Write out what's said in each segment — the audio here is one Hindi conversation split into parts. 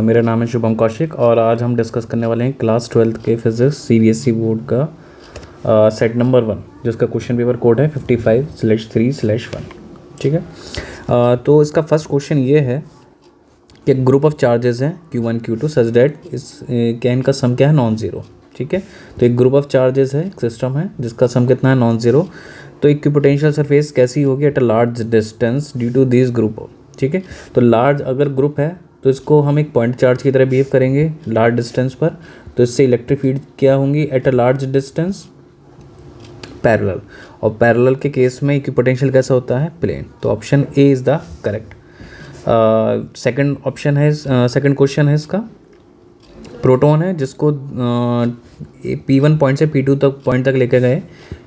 मेरा नाम है शुभम कौशिक और आज हम डिस्कस करने वाले हैं क्लास 12th के फिजिक्स सीबीएसई बोर्ड का सेट नंबर 1 जिसका क्वेश्चन पेपर कोड है 55/3/1। ठीक है। तो इसका फर्स्ट क्वेश्चन ये है कि ग्रुप ऑफ चार्जेस हैं Q1 Q2 सच दैट क्या इनका सम क्या है नॉन ज़ीरो। ठीक है। तो एक ग्रुप ऑफ चार्जेस है, एक सिस्टम है जिसका सम कितना है नॉन ज़ीरो। तो इक्विपोटेंशियल सरफेस कैसी होगी at a large distance due to this group. ठीक है। तो लार्ज अगर ग्रुप है तो इसको हम एक पॉइंट चार्ज की तरह बिहेव करेंगे लार्ज डिस्टेंस पर। तो इससे इलेक्ट्रिक फील्ड क्या होंगी eight a large distance parallel, और पैरेलल के केस में इक्विपोटेंशियल कैसा होता है प्लेन। तो option A is the correct. Second option है, सेकंड क्वेश्चन है इसका प्रोटॉन है जिसको P1 पॉइंट से P2 तक पॉइंट तक लेके गए।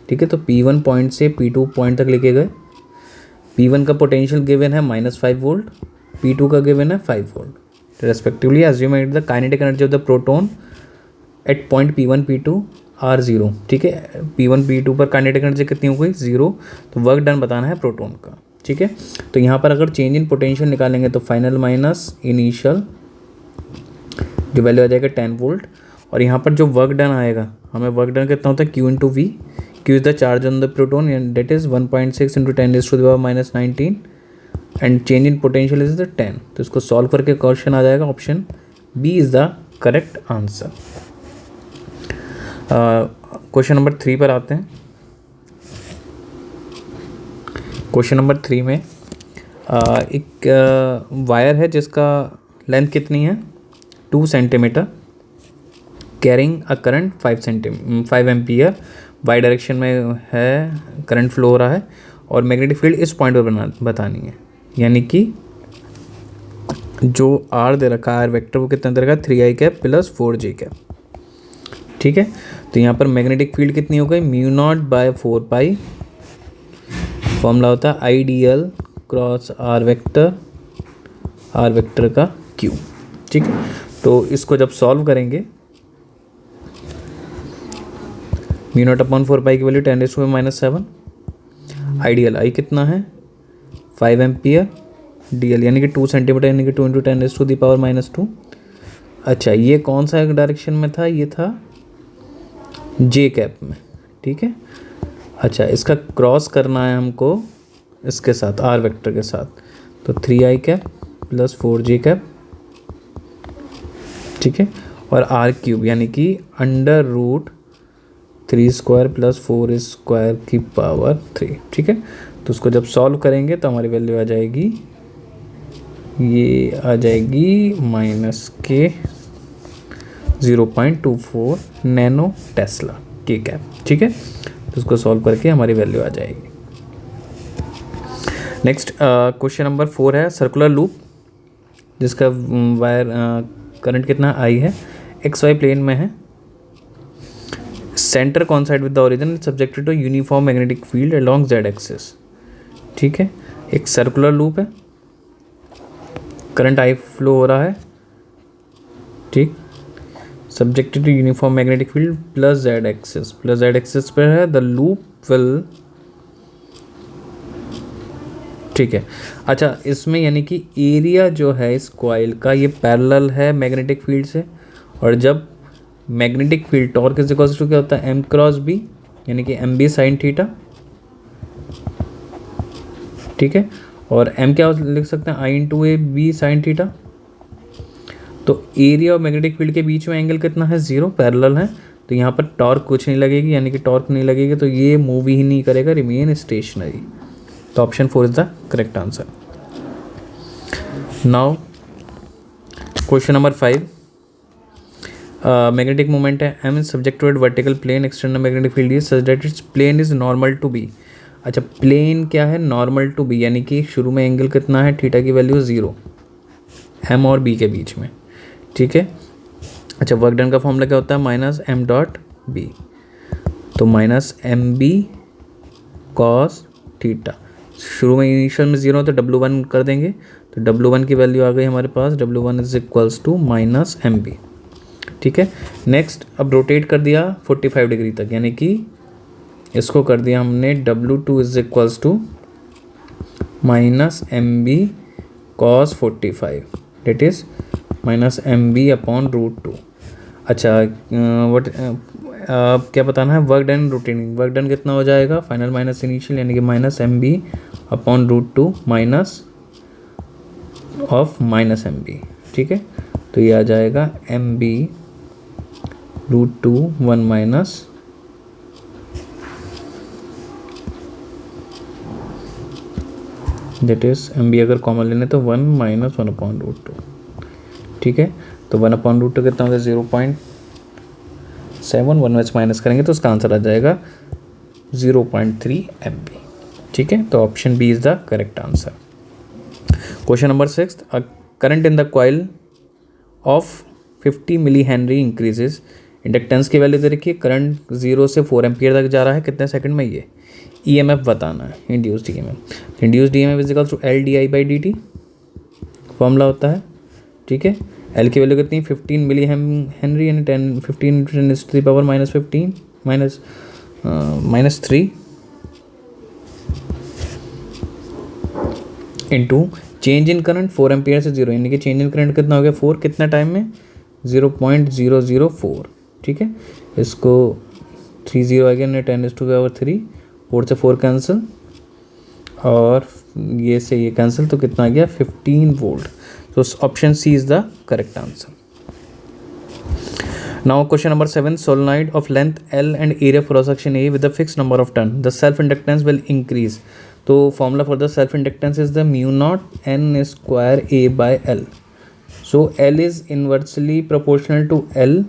ठीक है। तो P1 पॉइंट से P2 पॉइंट तक लेके गए। P1 का पोटेंशियल गिवन है -5 वोल्ट, P2 का गिवन है 5 volt respectively. Assume the kinetic energy of the proton at point P1 P2 are zero. ठीक है। P1 P2 पर काइनेटिक एनर्जी कितनी हो गई 0। तो वर्क डन बताना है प्रोटॉन का। ठीक है। तो यहाँ पर अगर चेंज इन पोटेंशियल निकालेंगे तो फाइनल माइनस इनिशियल जो वैल्यू आ जाएगा 10 वोल्ट। और यहाँ पर जो वर्क डन आएगा, हमें वर्क डन कितना होता है Q/V। Q is the charge on the proton and that is 1.6 × 10⁻⁻19 and change in potential is the 10। तो इसको सॉल्व करके क्वेश्चन आ जाएगा option B is the correct answer. Question number 3 पर आते हैं। क्वेश्चन नंबर 3 में एक वायर है जिसका लेंथ कितनी है 2 centimetre, carrying a current 5 ampere, Y direction में है, करंट फ्लो हो रहा है और मैग्नेटिक फील्ड इस पॉइंट पर बतानी है। यानी कि जो आर दे रखा है आर वेक्टर वो कितना दे रखा है 3i + 4j। ठीक है। तो यहाँ पर मैग्नेटिक फील्ड कितनी हो गई μ0/4π, फॉर्मूला होता है आइडियल क्रॉस आर वेक्टर का क्यू। ठीक है। तो इसको जब सॉल्व करेंगे μ0/4π की वैल्यू 10⁻⁻7, आइडियल आई कितना है 5 एम्पियर, डीएल यानी कि 2 सेंटीमीटर यानी कि 2 × 10⁻⁻2। अच्छा, ये कौन सा डायरेक्शन में था, ये था J में। ठीक है। अच्छा, इसका क्रॉस करना है हमको इसके साथ आर वेक्टर के साथ, तो 3i + 4j। ठीक है। और r³ यानी कि √3² + 4² की पावर 3। ठीक है। तो उसको जब सॉल्व करेंगे तो हमारी वैल्यू आ जाएगी, ये आ जाएगी -के 0.24 नैनो टेस्ला K। ठीक है। तो उसको सॉल्व करके हमारी वैल्यू आ जाएगी। नेक्स्ट क्वेश्चन नंबर 4 है सर्कुलर लूप जिसका वायर करंट कितना I है, XY प्लेन में है, centre coincide with the origin, subjected to uniform magnetic field along Z axis. ठीक है। एक सर्कुलर लूप है, करंट I फ्लो हो रहा है। ठीक। Subjected to uniform magnetic field plus Z axis पर है द लूप विल। ठीक है। अच्छा, इसमें यानी कि एरिया जो है इस कॉइल का ये पैरेलल है मैग्नेटिक फील्ड से, और जब magnetic field torque is equal to क्या होता है M×B यानी कि MB sin थीटा। ठीक है। और M क्या लिख सकते हैं I × AB sin थीटा। तो एरिया और मैग्नेटिक फील्ड के बीच में एंगल कितना है 0, पैरेलल है। तो यहाँ पर टॉर्क कुछ नहीं लगेगी, यानी कि टॉर्क नहीं लगेगी, तो ये मूव ही नहीं करेगा, रिमेन स्टेशनरी। तो option 4 is the correct answer. Now question number 5, magnetic moment है M is subject to at vertical plane, external magnetic field is such that its plane is normal to B। अच्छा, प्लेन क्या है नॉर्मल टू B यानी कि शुरू में एंगल कितना है थीटा की वैल्यू 0 M और B के बीच में। ठीक है। अच्छा, वर्क डन का फॉर्मूला क्या होता है -m.B। तो -MB cos थीटा, शुरू में इनिशियल में 0 तो W1 कर देंगे, तो W1 की वैल्यू आ गई हमारे पास, W1 is equals to -MB। ठीक है। नेक्स्ट, अब रोटेट कर दिया 45 डिग्री तक, यानी कि इसको कर दिया हमने W2 is equals to -MB cos 45 that is minus M B upon root two. अच्छा वट क्या बताना है, वर्क डन रूटीनिंग, वर्क डन कितना हो जाएगा, फाइनल माइनस इनिशियल यानी कि minus M B upon root two minus of minus M B. ठीक है, तो ये आ जाएगा M B root two one minus that is M B अगर कॉमन लेने तो one minus one upon root two. ठीक है, तो वन अपॉन रूट टू कितना होगा 0.7, वन में माइनस करेंगे तो उसका आंसर आ जाएगा 0.3 MB। ठीक है, तो option B is the correct answer. Question number 6, current in the coil of 50 milli henry increases. Inductance की वैल्यू दे रखी है, करंट 0 से 4 एम्पियर तक जा रहा है कितने सेकंड में, ये ईएमएफ बताना है, induced EMF. Induced EMF is equal to L D I by D T formula होता है। ठीक है, एल की वैल्यू कितनी 15 मिली हेनरी यानी 15 × 10⁻⁻15 minus 3 into change in current 4 ampere से 0 यानी कि चेंज इन करंट कितना हो गया 4 कितना टाइम में 0.004। ठीक है, इसको 3 0 आ गया 10⁻³ 4 से 4 कैंसिल और ये से ये कैंसिल तो कितना आ गया 15 वोल्ट। तो option C is the correct answer. Now question number 7, solenoid of length L and area cross section A with the fix number of turn, the self inductance will increase. तो formula for the self inductance is the mu naught N square A by L। So L is inversely proportional to L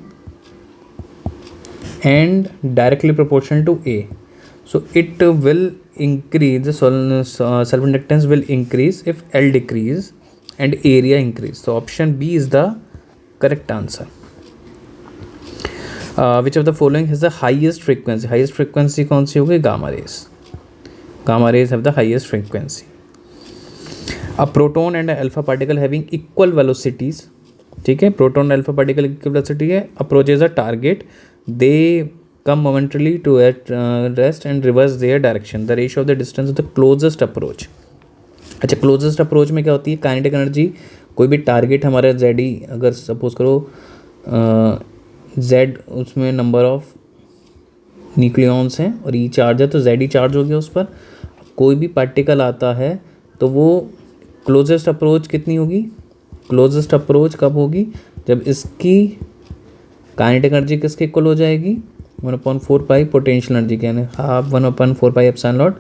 and directly proportional to A. So it will increase, the self-inductance will increase if L decrease and area increase. So option B is the correct answer. Which of the following has the highest frequency? Highest frequency कौन सी होगी, gamma rays. Gamma rays have the highest frequency. A proton and an alpha particle having equal velocities. ठीक है, प्रोटोन अल्फा पार्टिकल की वेलोसिटी है, approaches a target, they come momentarily to at rest and reverse their direction, the ratio of the distance of the closest approach. अच्छा, क्लोजेस्ट अप्रोच में क्या होती है, काइनेटिक एनर्जी, कोई भी टारगेट हमारा जेड ई, अगर सपोज करो जेड उसमें नंबर ऑफ न्यूक्लियॉन्स हैं और ई चार्ज है तो जेड ई चार्ज हो गया उस पर, कोई भी पार्टिकल आता है तो वो क्लोजेस्ट अप्रोच कितनी होगी, क्लोजेस्ट अप्रोच कब होगी, जब इसकी काइनेटिक एनर्जी किसके इक्वल हो जाएगी 1/4 पाई पोटेंशियल एनर्जी के, यानी half 1/4 pi epsilon naught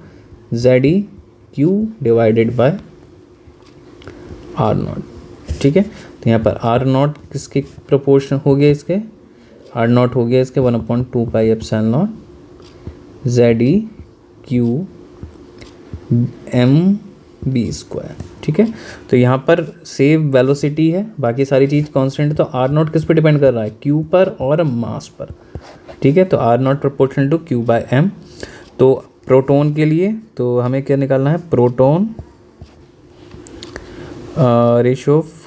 Z E Q divided by R naught. ठीक है, तो यहाँ पर आर नॉट किसके प्रोपोर्शन हो गया, इसके आर नॉट हो गया इसके 1/2 pi epsilon naught Z E Q M B square. ठीक है, तो यहाँ पर सेव वेलोसिटी है, बाकी सारी चीज़ कांस्टेंट है, तो आर नॉट किस पे डिपेंड कर रहा है, क्यू पर और मास पर। ठीक है, तो R not proportional to Q by M. तो प्रोटोन के लिए तो हमें क्या निकालना है, proton ratio of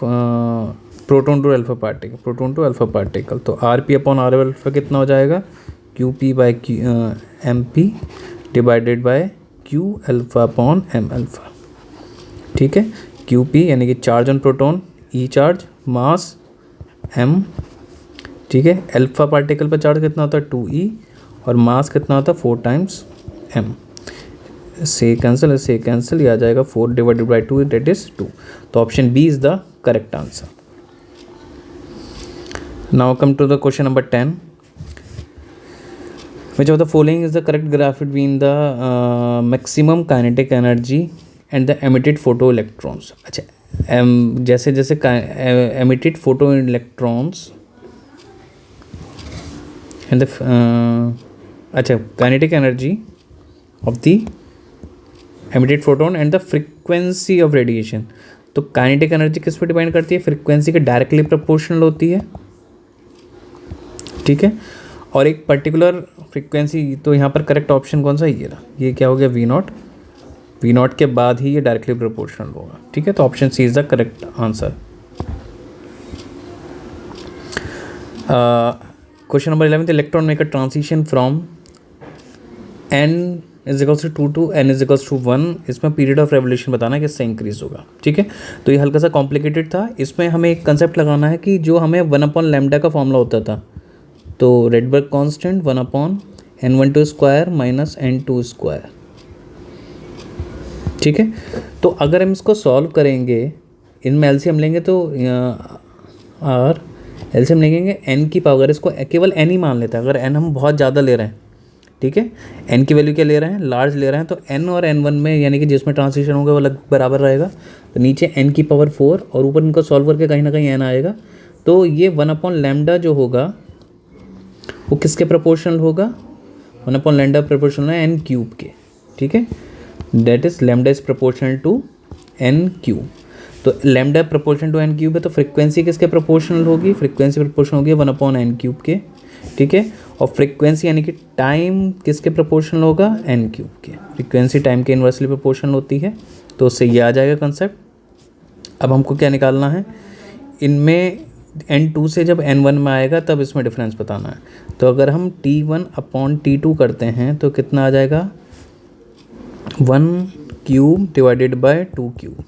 proton to alpha particle, proton to alpha particle, तो R P upon R alpha कितना हो जाएगा, Q P by Q M P divided by Q alpha upon M alpha. ठीक है, क्यू पी यानी कि charge on proton, E charge, mass M. ठीक है, अल्फा पार्टिकल पर चार्ज कितना होता है 2e और मास कितना होता है 4 टाइम्स m। से कैंसिल, इससे कैंसिल, ये आ जाएगा 4 डिवाइडेड बाई 2 दैट इज 2। तो option B is the correct answer. Now come to the question number 10, which of the following is the correct graph between the maximum kinetic energy and the emitted photo electrons? अच्छा, जैसे जैसे emitted photo electrons and the अच्छा kinetic energy of the emitted photon and the frequency of radiation। तो kinetic energy किस पे डिपेंड करती है, फ्रीक्वेंसी के डायरेक्टली प्रोपोर्शनल होती है। ठीक है, और एक पर्टिकुलर फ्रीक्वेंसी, तो यहाँ पर करेक्ट ऑप्शन कौन सा, ये रहा, ये क्या हो गया वी नॉट, वी नॉट के बाद ही ये डायरेक्टली प्रोपोर्शनल होगा। ठीक है, तो option C is the correct answer. Question number 11, electron make a transition from n is equals to 2 to n is equals to 1, इसमें पीरियड ऑफ रेवोल्यूशन बताना है किससे इंक्रीज होगा, ठीक है। तो ये हल्का सा कॉम्प्लिकेटेड था, इसमें हमें एक कंसेप्ट लगाना है कि जो हमें 1/λ का फॉर्मूला होता था, तो Rydberg constant 1/n12 square minus n2 square, ठीक है। तो अगर हम इसको सॉल्व करेंगे, इनमें एलसीएम लेंगे तो और एलसीएम लेंगे n की पावर, इसको केवल n ही मान लेते हैं, अगर n हम बहुत ज़्यादा ले रहे हैं, ठीक है, n की वैल्यू क्या ले रहे हैं, लार्ज ले रहे हैं, तो n और n1 में यानी कि जिसमें ट्रांसलेशन होगा वो लगभग बराबर रहेगा, तो नीचे n की पावर 4 और ऊपर इनको सॉल्व करके कहीं ना कहीं n आएगा, तो ये 1/λ जो होगा वो किसके प्रोपोर्शनल होगा, 1/λ प्रोपोर्शनल है n क्यूब के, ठीक है, that is lambda is proportional to n cube. तो lambda proportional to n cube है, तो फ्रीक्वेंसी किसके प्रोपोर्शनल होगी, फ्रीक्वेंसी प्रोपोर्शनल होगी 1/n क्यूब के, ठीक है, और फ्रीक्वेंसी यानी कि टाइम किसके प्रोपोर्शनल होगा, n क्यूब के, फ्रीक्वेंसी टाइम के इन्वर्सली प्रोपोर्शनल होती है, तो उससे ये आ जाएगा कंसेप्ट। अब हमको क्या निकालना है, इनमें n2 से जब n1 में आएगा तब इसमें डिफरेंस बताना है, तो अगर हम T1/T2 करते हैं तो कितना आ जाएगा, 1 क्यूब डिवाइडेड बाय 2 क्यूब,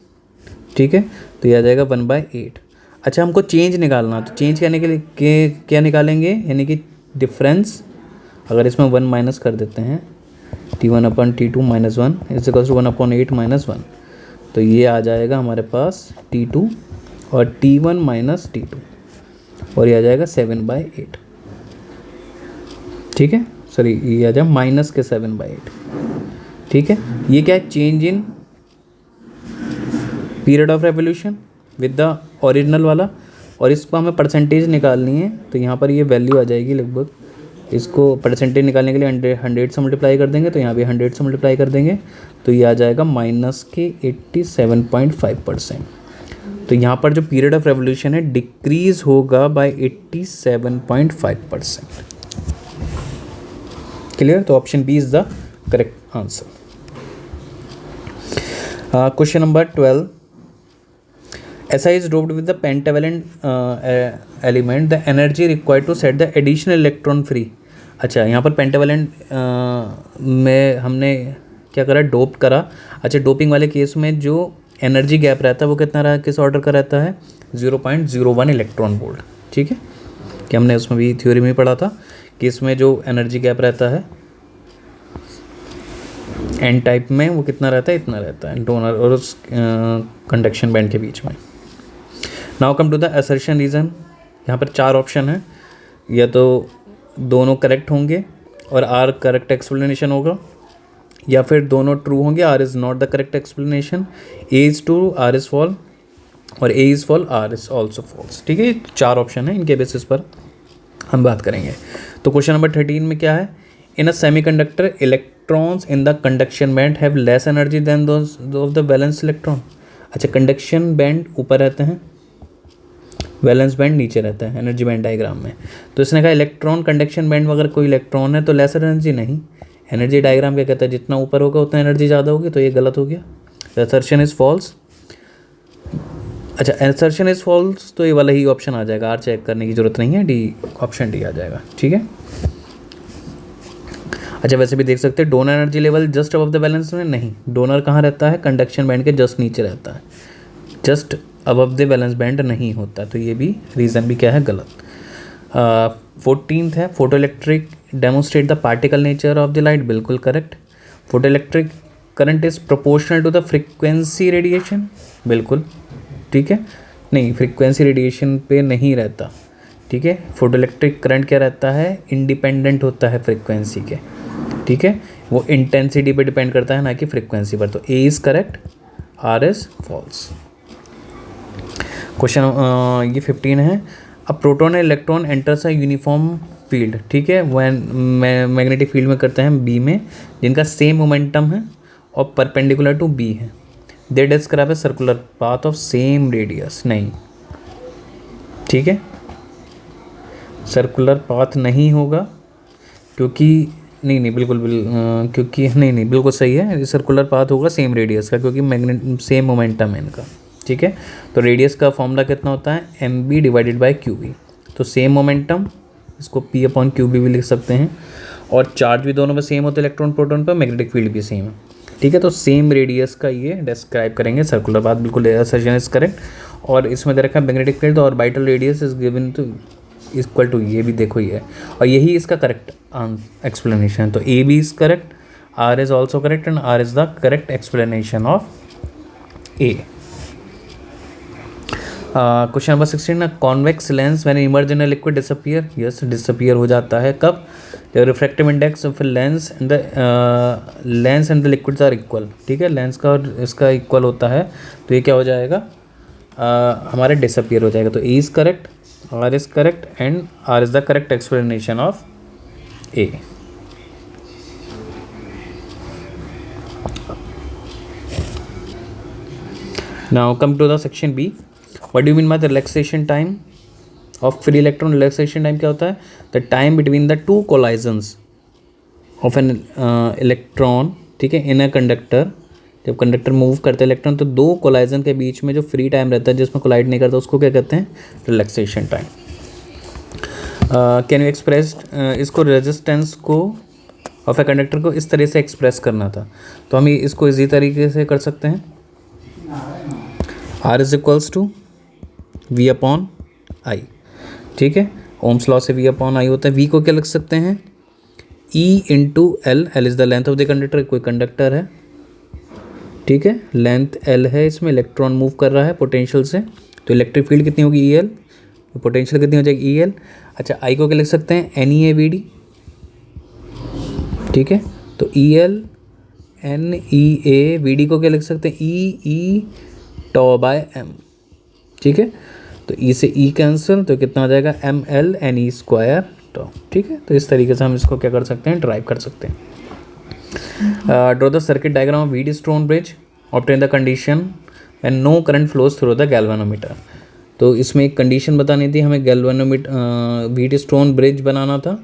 ठीक है, तो ये आ जाएगा 1/8। अच्छा, हमको चेंज निकालना, तो चेंज करने के लिए क्या निकालेंगे, यानी कि डिफरेंस, अगर इसमें 1 माइनस कर देते हैं, T1/T2 minus 1 is equals to 1/8 minus 1, तो ये आ जाएगा हमारे पास T2 और T1 माइनस T2, और ये आ जाएगा 7/8, ठीक है, सॉरी ये आ जाएगा माइनस के 7/8, ठीक है। ये क्या है, change in period of revolution with the original वाला, और इसको हमें परसेंटेज निकालनी है, तो यहाँ पर ये वैल्यू आ जाएगी लगभग, इसको परसेंटेज निकालने के लिए 100 से मल्टीप्लाई कर देंगे, तो यहाँ भी 100 से मल्टीप्लाई कर देंगे, तो ये आ जाएगा माइनस के 87.5%। तो यहाँ पर जो पीरियड ऑफ रेवोल्यूशन है डिक्रीज होगा बाय 87.5%। क्लियर, तो option B is the correct answer. Question number 12, SI is doped with the pentavalent element, the energy required to set the additional electron free। अच्छा, यहाँ पर पेंटावेलेंट में हमने क्या करा, डोप करा। अच्छा, डोपिंग वाले केस में जो एनर्जी गैप रहता है वो कितना रहा, किस ऑर्डर का रहता है, 0.01 इलेक्ट्रॉन वोल्ट, ठीक है, कि हमने उसमें भी थ्योरी में पढ़ा था कि इसमें जो एनर्जी गैप रहता है एन टाइप में वो कितना रहता है, इतना रहता है, डोनर और उस कंडक्शन बैंड के बीच में। Now come to the assertion reason, यहाँ पर 4 ऑप्शन है, या तो दोनों करेक्ट होंगे और आर करेक्ट एक्सप्लेनेशन होगा, या फिर दोनों ट्रू होंगे, R is not the correct explanation, A is true, R is false, और A is false, R is also false, ठीक है। 4 ऑप्शन है, इनके बेसिस पर हम बात करेंगे। तो क्वेश्चन नंबर 13 में क्या है, in a semiconductor electrons in the conduction band have less energy than those of the valence electron. अच्छा, कंडक्शन बैंड ऊपर रहते हैं, वैलेंस बैंड नीचे रहता है एनर्जी बैंड डायग्राम में, तो इसने कहा इलेक्ट्रॉन कंडक्शन बैंड में अगर कोई इलेक्ट्रॉन है तो लेसर एनर्जी नहीं, एनर्जी डायग्राम क्या कहता है, जितना ऊपर होगा उतना एनर्जी ज़्यादा होगी, तो ये गलत हो गया, असर्शन इज़ फॉल्स। अच्छा, असर्शन इज़ फॉल्स, तो ये वाला ही ऑप्शन आ जाएगा, आर चेक करने की जरूरत नहीं है, डी, ऑप्शन डी आ जाएगा, ठीक है। अच्छा, वैसे भी देख सकते हैं donor energy level just above the balance में, नहीं, डोनर कहाँ रहता है, कंडक्शन बैंड के जस्ट नीचे रहता है, just above the balance band नहीं होता, तो ये भी रीज़न भी क्या है, गलत। 14th है, photo electric demonstrate the particle nature of the light, बिल्कुल correct. Photo electric current is proportional to the frequency radiation, बिल्कुल ठीक है, नहीं फ्रीक्वेंसी रेडिएशन पे नहीं रहता, ठीक है, फोटो इलेक्ट्रिक करंट क्या रहता है, इंडिपेंडेंट होता है फ्रीक्वेंसी के, ठीक है, वो इंटेंसिटी पे डिपेंड करता है ना कि फ्रीक्वेंसी पर, तो A is correct, R is false. Question ये 15 है, a proton and electron enters a uniform field, ठीक है, वह मैग्नेटिक फील्ड में करते हैं बी में, जिनका सेम मोमेंटम है और परपेंडिकुलर टू बी है, they describe a circular path of same radius, नहीं, ठीक है, सर्कुलर पाथ नहीं होगा, क्योंकि नहीं बिल्कुल क्योंकि नहीं बिल्कुल सही है, सर्कुलर पाथ होगा सेम रेडियस का, क्योंकि मैग्नेट सेम मोमेंटम है इनका, ठीक है, तो रेडियस का फॉर्मूला कितना होता है, M B divided by Q B, तो सेम मोमेंटम, इसको पी अपॉन क्यू बी भी लिख सकते हैं, और चार्ज भी दोनों में सेम होता है इलेक्ट्रॉन प्रोटॉन पर, मैग्नेटिक फील्ड भी सेम है, ठीक है। तो सेम रेडियस का ये डिस्क्राइब करेंगे, सर्कुलर बात बिल्कुल असर्शन इज करेक्ट। और इसमें दे रखा है मैग्नेटिक फील्ड और orbital radius is given to equal to, ये भी देखो ये है, और यही इसका करेक्ट एक्सप्लेनेशन है। तो A B is correct, R is also correct and R is the correct explanation of A. Question number 16, convex lens when emerge in a liquid disappear, yes disappear हो जाता है कब, जब refractive index of lens and the liquids are equal, ठीक है, लेंस का और इसका इक्वल होता है तो ये क्या हो जाएगा, हमारे डिसअपियर हो जाएगा। तो A is correct, R is correct and R is the correct explanation of A. Now come to the section B, what do you mean by the relaxation time of free electron. Relaxation time क्या होता है, the time between the two collisions of an electron, ठीक है, इन अ कंडक्टर। जब कंडक्टर मूव करते हैं इलेक्ट्रॉन तो दो कोलाइजन के बीच में जो फ्री टाइम रहता है जिसमें कोलाइड नहीं करता उसको क्या कहते हैं, relaxation time. Can you express, इसको रेजिस्टेंस को ऑफ ए कंडक्टर को इस तरह से एक्सप्रेस करना था, तो हम इसको इसी तरीके से कर सकते हैं, R is equals to V upon I, ठीक है, ओम्स लॉ से वी अपॉन आई होता है। वी को क्या लिख सकते हैं, E into L, L is the length of the conductor, कोई कंडक्टर है, ठीक है, लेंथ एल है, इसमें इलेक्ट्रॉन मूव कर रहा है पोटेंशियल से, तो इलेक्ट्रिक फील्ड कितनी होगी, ई एल, पोटेंशियल कितनी हो जाएगी, ई एल। अच्छा आई को क्या लिख सकते हैं, N E A V D, ठीक है, तो E L N E A V D को क्या लिख सकते हैं, ई टॉ बाय एम, ठीक है, तो ई से ई कैंसिल, तो कितना हो जाएगा, M L N E square tau, ठीक है। तो इस तरीके से हम इसको क्या कर सकते हैं, ड्राइव कर सकते हैं। Draw the circuit diagram of Wheatstone bridge, obtain the condition and no current flows through the galvanometer. तो इसमें एक कंडीशन बतानी थी हमें, गैल्वेनोमीटर व्हीटस्टोन ब्रिज बनाना था,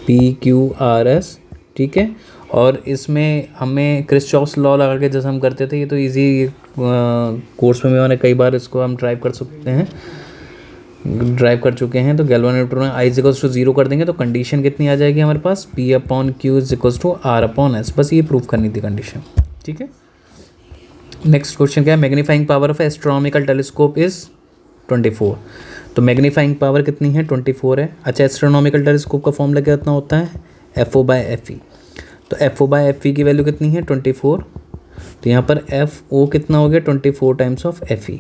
PQRS, ठीक है, और इसमें हमें क्रिस्चॉफ्स लॉ लगा के जैसे हम करते थे, ये तो इजी कोर्स में मैंने कई बार इसको हम ड्राइव कर चुके हैं। तो गैल्वेनोमीटर में आई इक्वल्स टू 0 कर देंगे तो कंडीशन कितनी आ जाएगी हमारे पास, P upon Q equals to R upon S, बस ये प्रूव करनी थी कंडीशन, ठीक है। नेक्स्ट क्वेश्चन क्या है, magnifying power of astronomical telescope is 24, तो मैग्नीफाइंग पावर कितनी है, 24 है। अच्छा एस्ट्रोनॉमिकल टेलीस्कोप का फॉर्मूला कितना होता है, FO/FE, तो FO/FE की वैल्यू कितनी है, 24, तो यहाँ पर FO कितना हो गया, 24 टाइम्स ऑफ FE।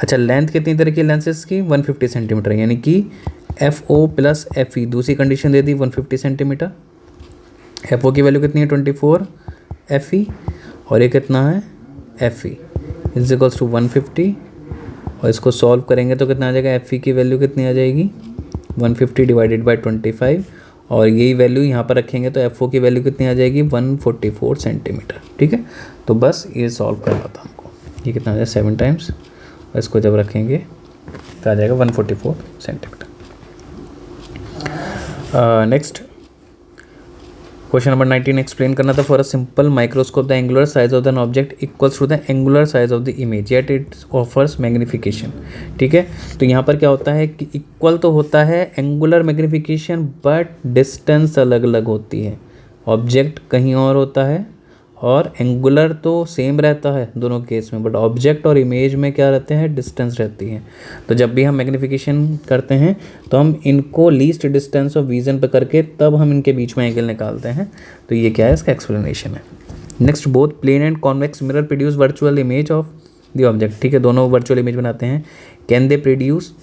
अच्छा लेंथ कितनी तरह की लेंसेज की, 150 सेंटीमीटर, यानी कि FO प्लस FE, दूसरी कंडीशन दे दी 150 सेंटीमीटर। FO की वैल्यू कितनी है, 24, FE और ये कितना है, FE इज इक्वल्स टू 150, और इसको सॉल्व करेंगे तो कितना आ जाएगा, FE की वैल्यू कितनी आ जाएगी, 150 डिवाइडेड बाई 25, और यही वैल्यू यहाँ पर रखेंगे तो FO की वैल्यू कितनी आ जाएगी, 144 सेंटीमीटर, ठीक है। तो बस ये सॉल्व करना था हमको, ये कितना आ जाएगा 7 टाइम्स, और इसको जब रखेंगे तो आ जाएगा 144 centimetre. Next question number 19 explain करना था, for a simple microscope the angular size of the object equals to the angular size of the image yet it offers magnification, ठीक है। तो यहाँ पर क्या होता है कि इक्वल तो होता है एंगुलर मैग्निफिकेशन, बट डिस्टेंस अलग अलग होती है, ऑब्जेक्ट कहीं और होता है और एंगुलर तो सेम रहता है दोनों केस में, बट ऑब्जेक्ट और इमेज में क्या रहते हैं, डिस्टेंस रहती है। तो जब भी हम मैग्निफिकेशन करते हैं तो हम इनको लीस्ट डिस्टेंस ऑफ विजन पर करके तब हम इनके बीच में एंगल निकालते हैं। तो ये क्या है, इसका एक्सप्लेनेशन है। Next, both plane and convex mirror produce virtual image of the object, ठीक है, दोनों वर्चुअल इमेज बनाते हैं। Can they produce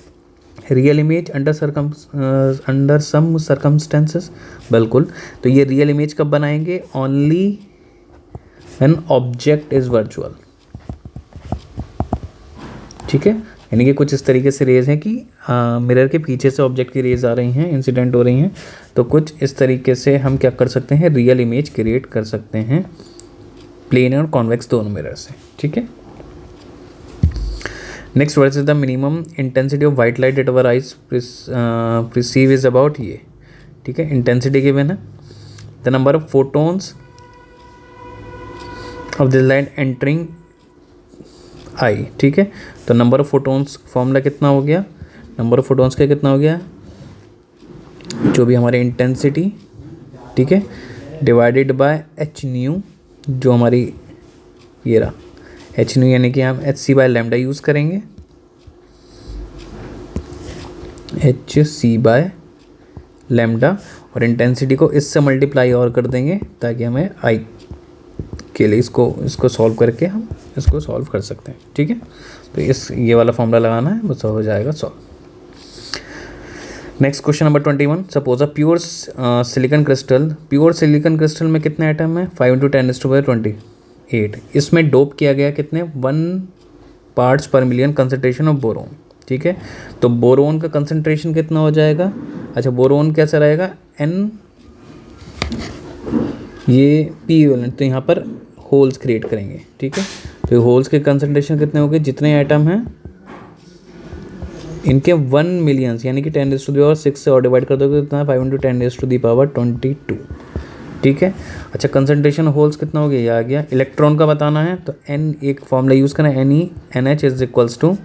real image under some circumstances, बिल्कुल। तो ये रियल इमेज कब बनाएंगे, only when object is virtual, ठीक है। यानी कि कुछ इस तरीके से रेज हैं कि मिरर के पीछे से ऑब्जेक्ट की रेज आ रही हैं, इंसिडेंट हो रही हैं, तो कुछ इस तरीके से हम क्या कर सकते हैं, रियल इमेज क्रिएट कर सकते हैं प्लेन और कॉन्वेक्स दोनों मिरर से, ठीक है। Next, what is the minimum intensity of white light at our eyes perceive is about, ये ठीक है, इंटेंसिटी गिवन है। The number of photons of this light entering eye, ठीक है। तो नंबर ऑफ फोटोन्स फॉर्मूला कितना हो गया, नंबर ऑफ फोटोन्स का कितना हो गया, जो भी हमारी इंटेंसिटी, ठीक है, डिवाइडेड बाय एच न्यू, जो हमारी ये रहा एच न्यू, यानी कि हम H C by lambda use करेंगे, एच सी बाय लैम्डा, और इंटेंसिटी को इससे मल्टीप्लाई और कर देंगे ताकि हमें आई के लिए इसको सॉल्व करके हम इसको सॉल्व कर सकते हैं, ठीक है। तो ये वाला फॉर्मूला लगाना है, बस हो जाएगा solve. Next question number 21, suppose a pure silicon crystal में कितने एटम है, 5 × 10⁻28। इसमें डोप किया गया कितने, 1 पार्ट्स पर मिलियन कंसनट्रेशन ऑफ बोरोन, ठीक है। तो बोरोन का कंसनट्रेशन कितना हो जाएगा, अच्छा बोरोन कैसा रहेगा, N, ये P वैलेंट, तो यहाँ पर होल्स क्रिएट करेंगे, ठीक है। तो होल्स के कंसनट्रेशन कितने हो गए, जितने आइटम हैं इनके 1 मिलियंस, यानी कि 10⁻6 से और डिवाइड कर दोगे तो कितना, 5 × 10⁻22, ठीक है। अच्छा कंसनट्रेशन होल्स कितना हो गया, ये आ गया। इलेक्ट्रॉन का बताना है तो N, एक फॉर्मूला यूज़ करना है, NH is equals to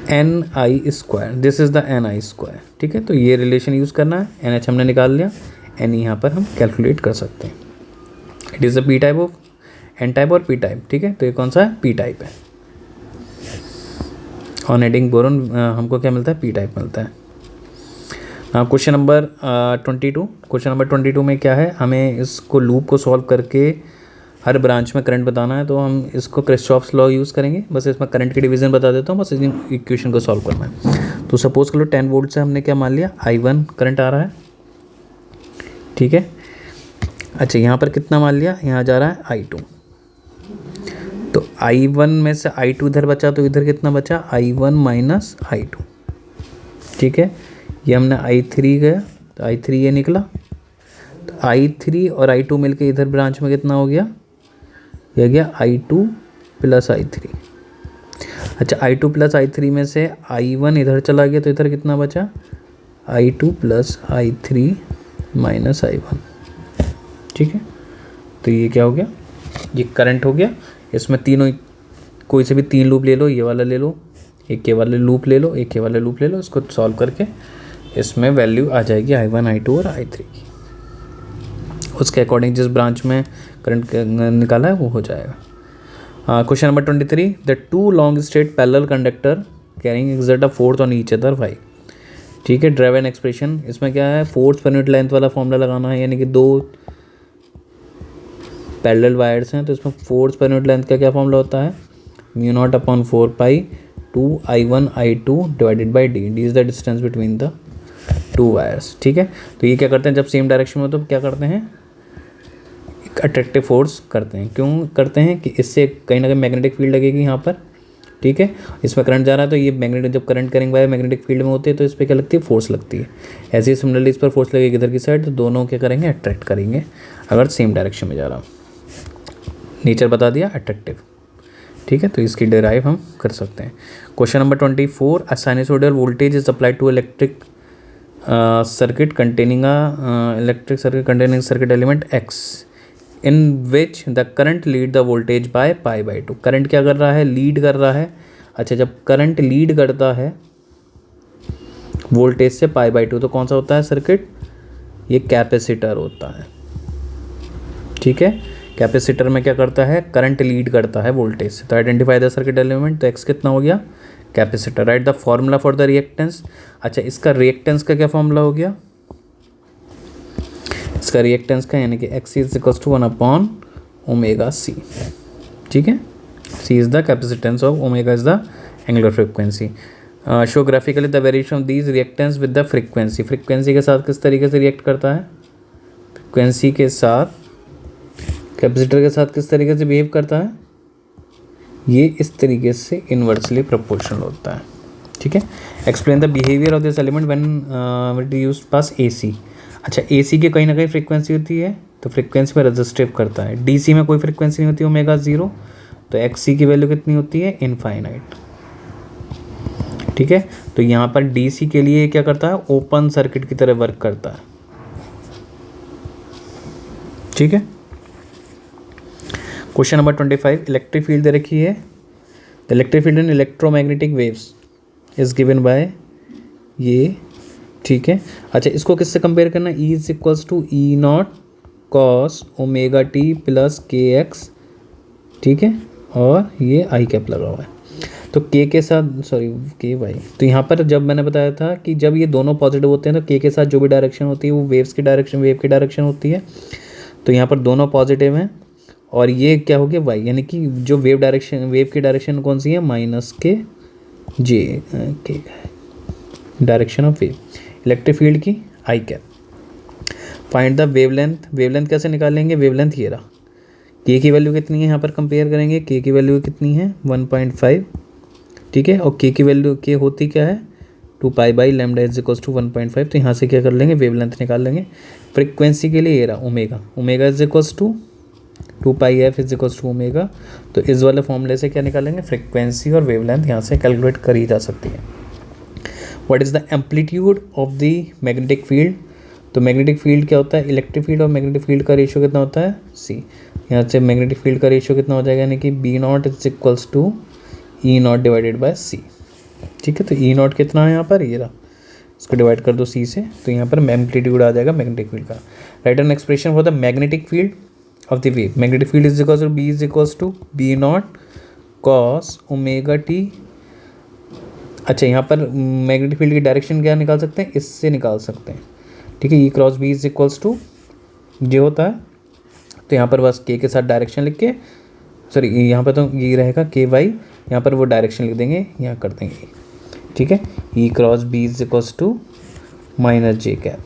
Ni², this is the Ni², ठीक है। तो ये रिलेशन यूज़ करना है, NH हमने निकाल लिया, N यहाँ पर हम कैलकुलेट कर सकते हैं। It is a P type of N type और P टाइप, ठीक है। तो ये कौन सा है, P टाइप है। ऑन एडिंग बोरोन हमको क्या मिलता है, P टाइप मिलता है। क्वेश्चन नंबर 22 में क्या है, हमें इसको लूप को सॉल्व करके हर ब्रांच में करंट बताना है, तो हम इसको किरचॉफ्स लॉ यूज़ करेंगे। बस इसमें करंट की डिवीज़न बता देता हूँ, बस इस इक्वेशन को सॉल्व करना है। तो सपोज करो 10 वोल्ट से हमने क्या मान लिया, I1 करंट आ रहा है, ठीक है। अच्छा यहाँ पर कितना मान लिया, यहाँ जा रहा है I2, तो I1 में से I2 इधर बचा, तो इधर कितना बचा, I1 - I2, ठीक है। ये हमने I3 गया, तो I3 ये निकला, तो I3 और I2 मिलके इधर ब्रांच में कितना हो गया, यह गया I2 + I3। अच्छा I2 + I3 में से I1 इधर चला गया, तो इधर कितना बचा, I2 + I3 - I1, ठीक है। तो ये क्या हो गया, ये करंट हो गया। इसमें तीनों, कोई से भी 3 लूप ले लो, ये वाला ले लो, एक ये वाले लूप ले लो, एक ये वाले लूप ले लो, इसको सॉल्व करके इसमें वैल्यू आ जाएगी I1, I2 और I3 की। उसके अकॉर्डिंग जिस ब्रांच में करंट निकाला है वो हो जाएगा। Question number 23, the 2 long straight parallel conductor carrying exert a force on each other why, ठीक है। ड्राइव एन एक्सप्रेशन, इसमें क्या है, फोर्स पर यूनिट लेंथ वाला फॉर्मूला लगाना है, यानी कि 2 पैरेलल वायर्स हैं, तो इसमें फोर्स पर यूनिट लेंथ का क्या फॉर्मूला होता है, μ0/4π 2I1 I2 divided by d, d is the distance between the 2 wires, ठीक है। तो ये क्या करते हैं, जब सेम डायरेक्शन में हो तो क्या करते हैं, एक अट्रैक्टिव फोर्स करते हैं। क्यों करते हैं कि इससे कहीं ना कहीं मैग्नेटिक फील्ड लगेगी यहाँ पर, ठीक है। इसमें करंट जा रहा है, तो ये मैग्नेटिक, जब करंट करेंगे वायर मैग्नेटिक फील्ड में होते हैं, तो इस पर क्या लगती है, फोर्स लगती है। ऐसे ही सिमिलरली इस पर फोर्स लगेगी इधर की साइड, तो दोनों क्या करेंगे, अट्रैक्ट करेंगे अगर सेम डायरेक्शन में जा रहा हो। नेचर बता दिया अट्रैक्टिव, ठीक है। तो इसकी डिराइव हम कर सकते हैं। Question number 24, a sinusoidal voltage is applied to electric circuit containing circuit element X in which the current lead the voltage by π/2। Current क्या कर रहा है, लीड कर रहा है। अच्छा जब करंट लीड करता है वोल्टेज से π/2, तो कौन सा होता है सर्किट, ये कैपेसिटर होता है, ठीक है। कैपेसिटर में क्या करता है, करंट लीड करता है वोल्टेज से। तो आइडेंटिफाई द सर्किट एलिमेंट, तो X कितना हो गया, capacitor. Right the formula for the reactance, अच्छा इसका रिएक्टेंस का क्या फॉर्मूला हो गया, इसका रिएक्टेंस का, यानी कि X is equals to 1/ωc, ठीक है। C is the capacitance of, omega is the angular frequency. Show graphically the variation of these reactance with the frequency, frequency के साथ किस तरीके से रिएक्ट करता है, फ्रिक्वेंसी के साथ, कैपेसिटर के साथ किस तरीके से बिहेव करता है, ये इस तरीके से इन्वर्सली प्रोपोर्शनल होता है, ठीक है। Explain the behaviour of this element when it used pass AC। अच्छा AC की कहीं ना कहीं फ्रीक्वेंसी होती है, तो फ्रीक्वेंसी में रेजिस्टिव करता है। DC में कोई फ्रीक्वेंसी नहीं होती, ω0, तो XC की वैल्यू कितनी होती है, इनफाइनाइट, ठीक है। तो यहाँ पर DC के लिए क्या करता है, ओपन सर्किट की तरह वर्क करता है, ठीक है। क्वेश्चन नंबर 25, इलेक्ट्रिक फील्ड दे रखी है। The electric field in electromagnetic waves is given by, ये ठीक है। अच्छा, इसको किससे कंपेयर करना है, E is equals to E naught cos omega T plus K X, ठीक है, और ये आई कैप लगा हुआ है। तो के साथ सॉरी के वाई, तो यहाँ पर जब मैंने बताया था कि जब ये दोनों पॉजिटिव होते हैं तो के साथ जो भी डायरेक्शन होती है वो वेव की डायरेक्शन होती है। तो यहाँ पर दोनों पॉजिटिव हैं और ये क्या हो गया वाई, यानी कि जो वेव की डायरेक्शन कौन सी है, माइनस के जे के direction of wave, electric field की आई कैप। फाइंड द वेवलेंथ कैसे निकालेंगे, वेवलेंथ ये रहा, के की वैल्यू कितनी है यहाँ पर कंपेयर करेंगे, के की वैल्यू कितनी है 1.5, ठीक है, और के की वैल्यू के होती क्या है 2 pi by lambda is equals to 1.5। तो यहाँ से क्या कर लेंगे, वेवलेंथ निकाल लेंगे। फ्रीक्वेंसी के लिए ये रहा omega is equals to 2 pi F is equals to omega. तो इस वाले फॉर्मूले से क्या निकालेंगे, फ्रीक्वेंसी और वेवलेंथ यहाँ से कैलकुलेट करी जा सकती है। What is the amplitude of the magnetic field, तो मैग्नेटिक फील्ड क्या होता है, इलेक्ट्रिक फील्ड और मैग्नेटिक फील्ड का रेशियो कितना होता है सी। यहाँ से मैग्नेटिक फील्ड का रेशियो कितना हो जाएगा, यानी कि B naught is equals to E naught divided by C, ठीक है। तो ई नॉट कितना है यहाँ पर, ये रहा, इसको डिवाइड कर दो सी से, तो यहाँ पर एम्पलीट्यूड आ जाएगा मैग्नेटिक फील्ड का। Write an expression for the magnetic field of the wave, magnetic field is equals to B is equals to B naught cos omega T. अच्छा, यहाँ पर मैग्नेटिक फील्ड की डायरेक्शन क्या निकाल सकते हैं, इससे निकाल सकते हैं, ठीक है। E cross B is equals to J होता है, तो यहाँ पर बस के साथ डायरेक्शन लिख के, सॉरी यहाँ पर तो ये रहेगा के वाई, यहाँ पर वो डायरेक्शन लिख देंगे, यहाँ कर देंगे, ठीक है। E cross B is equals to minus J cap,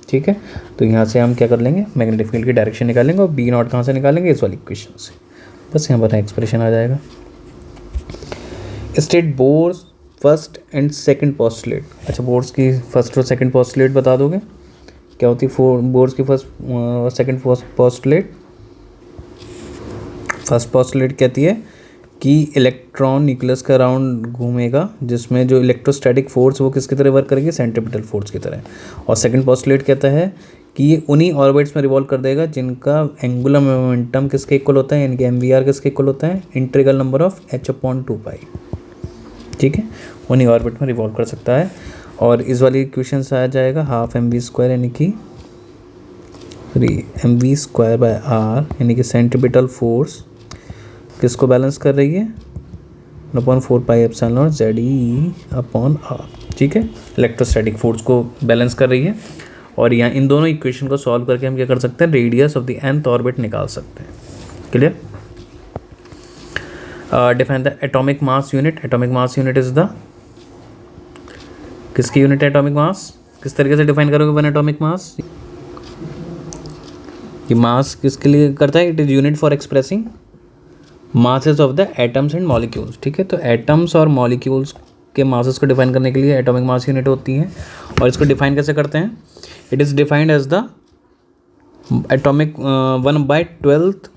ठीक है। तो यहाँ से हम क्या कर लेंगे, मैग्नेटिक फील्ड की डायरेक्शन निकालेंगे और बी नॉट कहाँ से निकालेंगे, इस वाली इक्वेशन से, बस यहाँ पर एक्सप्रेशन आ जाएगा। State Bohr's first and second postulate. अच्छा, बोर्स की फर्स्ट और सेकंड पोस्टुलेट बता दोगे क्या होती है, बोर्स की फर्स्ट और सेकंड पोस्टुलेट। फर्स्ट पोस्टुलेट कहती है कि इलेक्ट्रॉन न्यूक्लियस का अराउंड घूमेगा, जिसमें जो इलेक्ट्रोस्टैटिक फोर्स वो किसकी तरह वर्क करेगी, सेंट्रीपिटल फोर्स की तरह। और सेकंड पोस्टुलेट कहता है कि ये उन्हीं ऑर्बिट्स में रिवॉल्व कर देगा जिनका एंगुलर मोमेंटम किसके इक्वल होता है, यानी कि MVR किसके इक्वल होता है, इंटीग्रल नंबर ऑफ h/2π, ठीक है, उन्हीं ऑर्बिट में रिवॉल्व कर सकता है। और इस वाली इक्वेशन से आ जाएगा हाफ mv², यानी कि mv²/r, यानी कि सेंट्रीपिटल फोर्स किसको बैलेंस कर रही है, 1/4πε0 ZE/r, ठीक है, इलेक्ट्रोस्टैटिक फोर्स को बैलेंस कर रही है। और यहाँ इन दोनों इक्वेशन को सॉल्व करके हम क्या कर सकते हैं, radius of the nth orbit निकाल सकते हैं। Clear. Define the atomic mass unit. Atomic mass unit is the, किसकी यूनिट है एटॉमिक मास, किस तरीके से डिफाइन करोगे वन एटॉमिक मास, ये मास किसके लिए करता है, it is unit for expressing masses of the atoms and molecules, ठीक है। तो एटम्स और मॉलिक्यूल्स के मासेस को डिफाइन करने के लिए एटॉमिक मास यूनिट होती है। और इसको डिफाइन कैसे करते हैं, it is defined as the atomic 1/12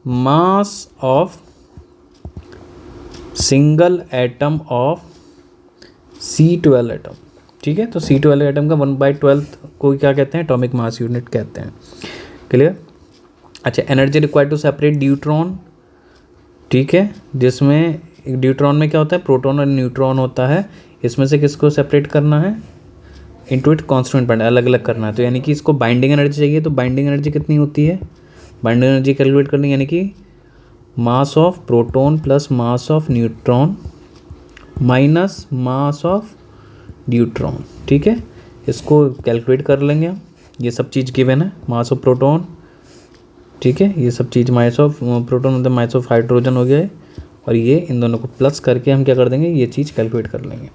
mass of single atom of C12 atom, ठीक है। तो C12 एटम का 1/12 को क्या कहते हैं, एटॉमिक मास यूनिट कहते हैं। क्लियर। अच्छा, energy required to separate deuteron, ठीक है, जिसमें ड्यूट्रॉन में क्या होता है, प्रोटॉन और न्यूट्रॉन होता है, इसमें से किसको सेपरेट करना है, इनटू इट कॉन्स्टेंट पॉइंट, अलग अलग करना है। तो यानी कि इसको बाइंडिंग एनर्जी चाहिए, तो बाइंडिंग एनर्जी कितनी होती है, बाइंडिंग एनर्जी कैलकुलेट करनी, यानी कि mass of proton plus mass of neutron minus mass of neutron, ठीक है। इसको कैलकुलेट कर लेंगे हम, ये सब चीज़ गिवन है, मास ऑफ प्रोटॉन, ठीक है, ये सब चीज़ मास ऑफ प्रोटॉन मतलब मास ऑफ हाइड्रोजन हो गया है, और ये इन दोनों को प्लस करके हम क्या कर देंगे, ये चीज़ कैलकुलेट कर लेंगे।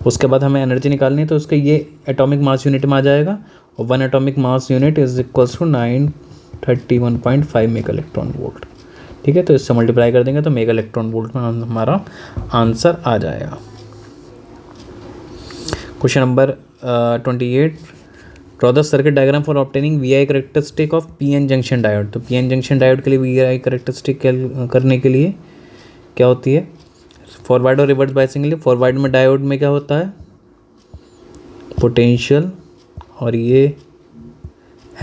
उसके बाद हमें एनर्जी निकालनी है, तो उसका ये एटॉमिक मास यूनिट में आ जाएगा, और one atomic mass unit is equals to 931.5 mega electron volt, ठीक है। तो इससे मल्टीप्लाई कर देंगे तो मेगा इलेक्ट्रॉन वोल्ट में हमारा आंसर आ जाएगा। Question number 28, draw the circuit diagram for obtaining VI characteristic of PN junction diode. तो PN जंक्शन डायोड के लिए VI करेक्टरिस्टिक करने के लिए क्या होती है, फॉरवर्ड और रिवर्स बायसिंग के लिए, फॉरवर्ड में डायोड में क्या होता है, पोटेंशियल, और ये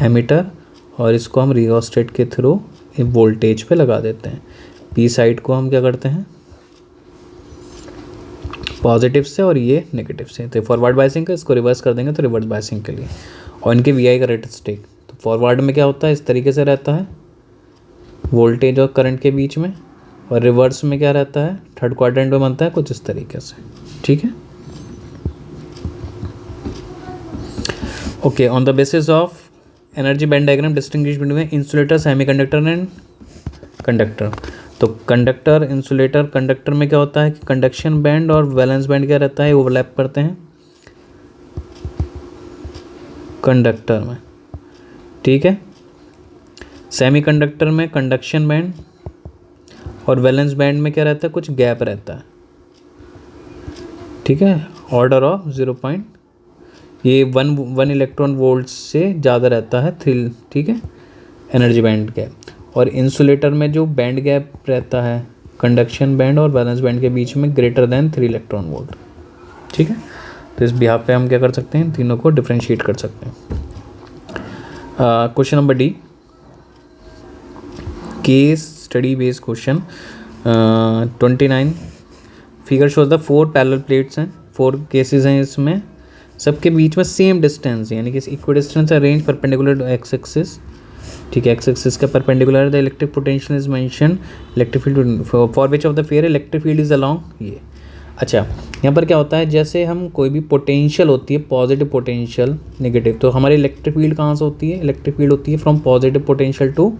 एमीटर, और इसको हम रियोस्टेट के थ्रू वोल्टेज पे लगा देते हैं। P साइड को हम क्या करते हैं, पॉजिटिव से और ये नेगेटिव से। तो फॉरवर्ड बायसिंग का इसको रिवर्स कर देंगे तो रिवर्स बायसिंग के लिए। और इनके वी आई का रेटिस्टिक, तो फॉरवर्ड में क्या होता है, इस तरीके से रहता है वोल्टेज और करंट के बीच में, और रिवर्स में क्या रहता है, थर्ड क्वाड्रेंट में बनता है कुछ इस तरीके से। ठीक है, okay. On the basis of energy band diagram distinguish between insulator, semiconductor and conductor. तो कंडक्टर, इंसुलेटर, कंडक्टर में क्या होता है कि कंडक्शन बैंड और वैलेंस बैंड क्या रहता है, ओवरलैप करते हैं कंडक्टर में। ठीक है, सेमीकंडक्टर में कंडक्शन बैंड और वैलेंस बैंड में क्या रहता है, कुछ गैप रहता है। ठीक है, ऑर्डर ऑफ 0. ये 1 इलेक्ट्रॉन वोल्ट से ज़्यादा रहता है 3। ठीक है, एनर्जी बैंड गैप। और इंसुलेटर में जो बैंड गैप रहता है कंडक्शन बैंड और वैलेंस बैंड के बीच में ग्रेटर देन 3 इलेक्ट्रॉन वोल्ट। ठीक है, तो इस बिहाफ पे हम क्या कर सकते हैं, तीनों को डिफ्रेंशिएट कर सकते हैं। Question number D, case study based question 29। Figure shows the 4 parallel plates हैं, 4 केसेस हैं इसमें, सबके बीच में सेम डिस्टेंस यानी कि equal distance arrange perpendicular to X axis. ठीक है, एक्स एक्सिस का perpendicular the electric potential is mention, electric field for which of the fair electric field is along ये। अच्छा, यहाँ पर क्या होता है, जैसे हम कोई भी पोटेंशियल होती है, पॉजिटिव पोटेंशियल, नेगेटिव, तो हमारी इलेक्ट्रिक फील्ड कहाँ से होती है, इलेक्ट्रिक फील्ड होती है from positive potential to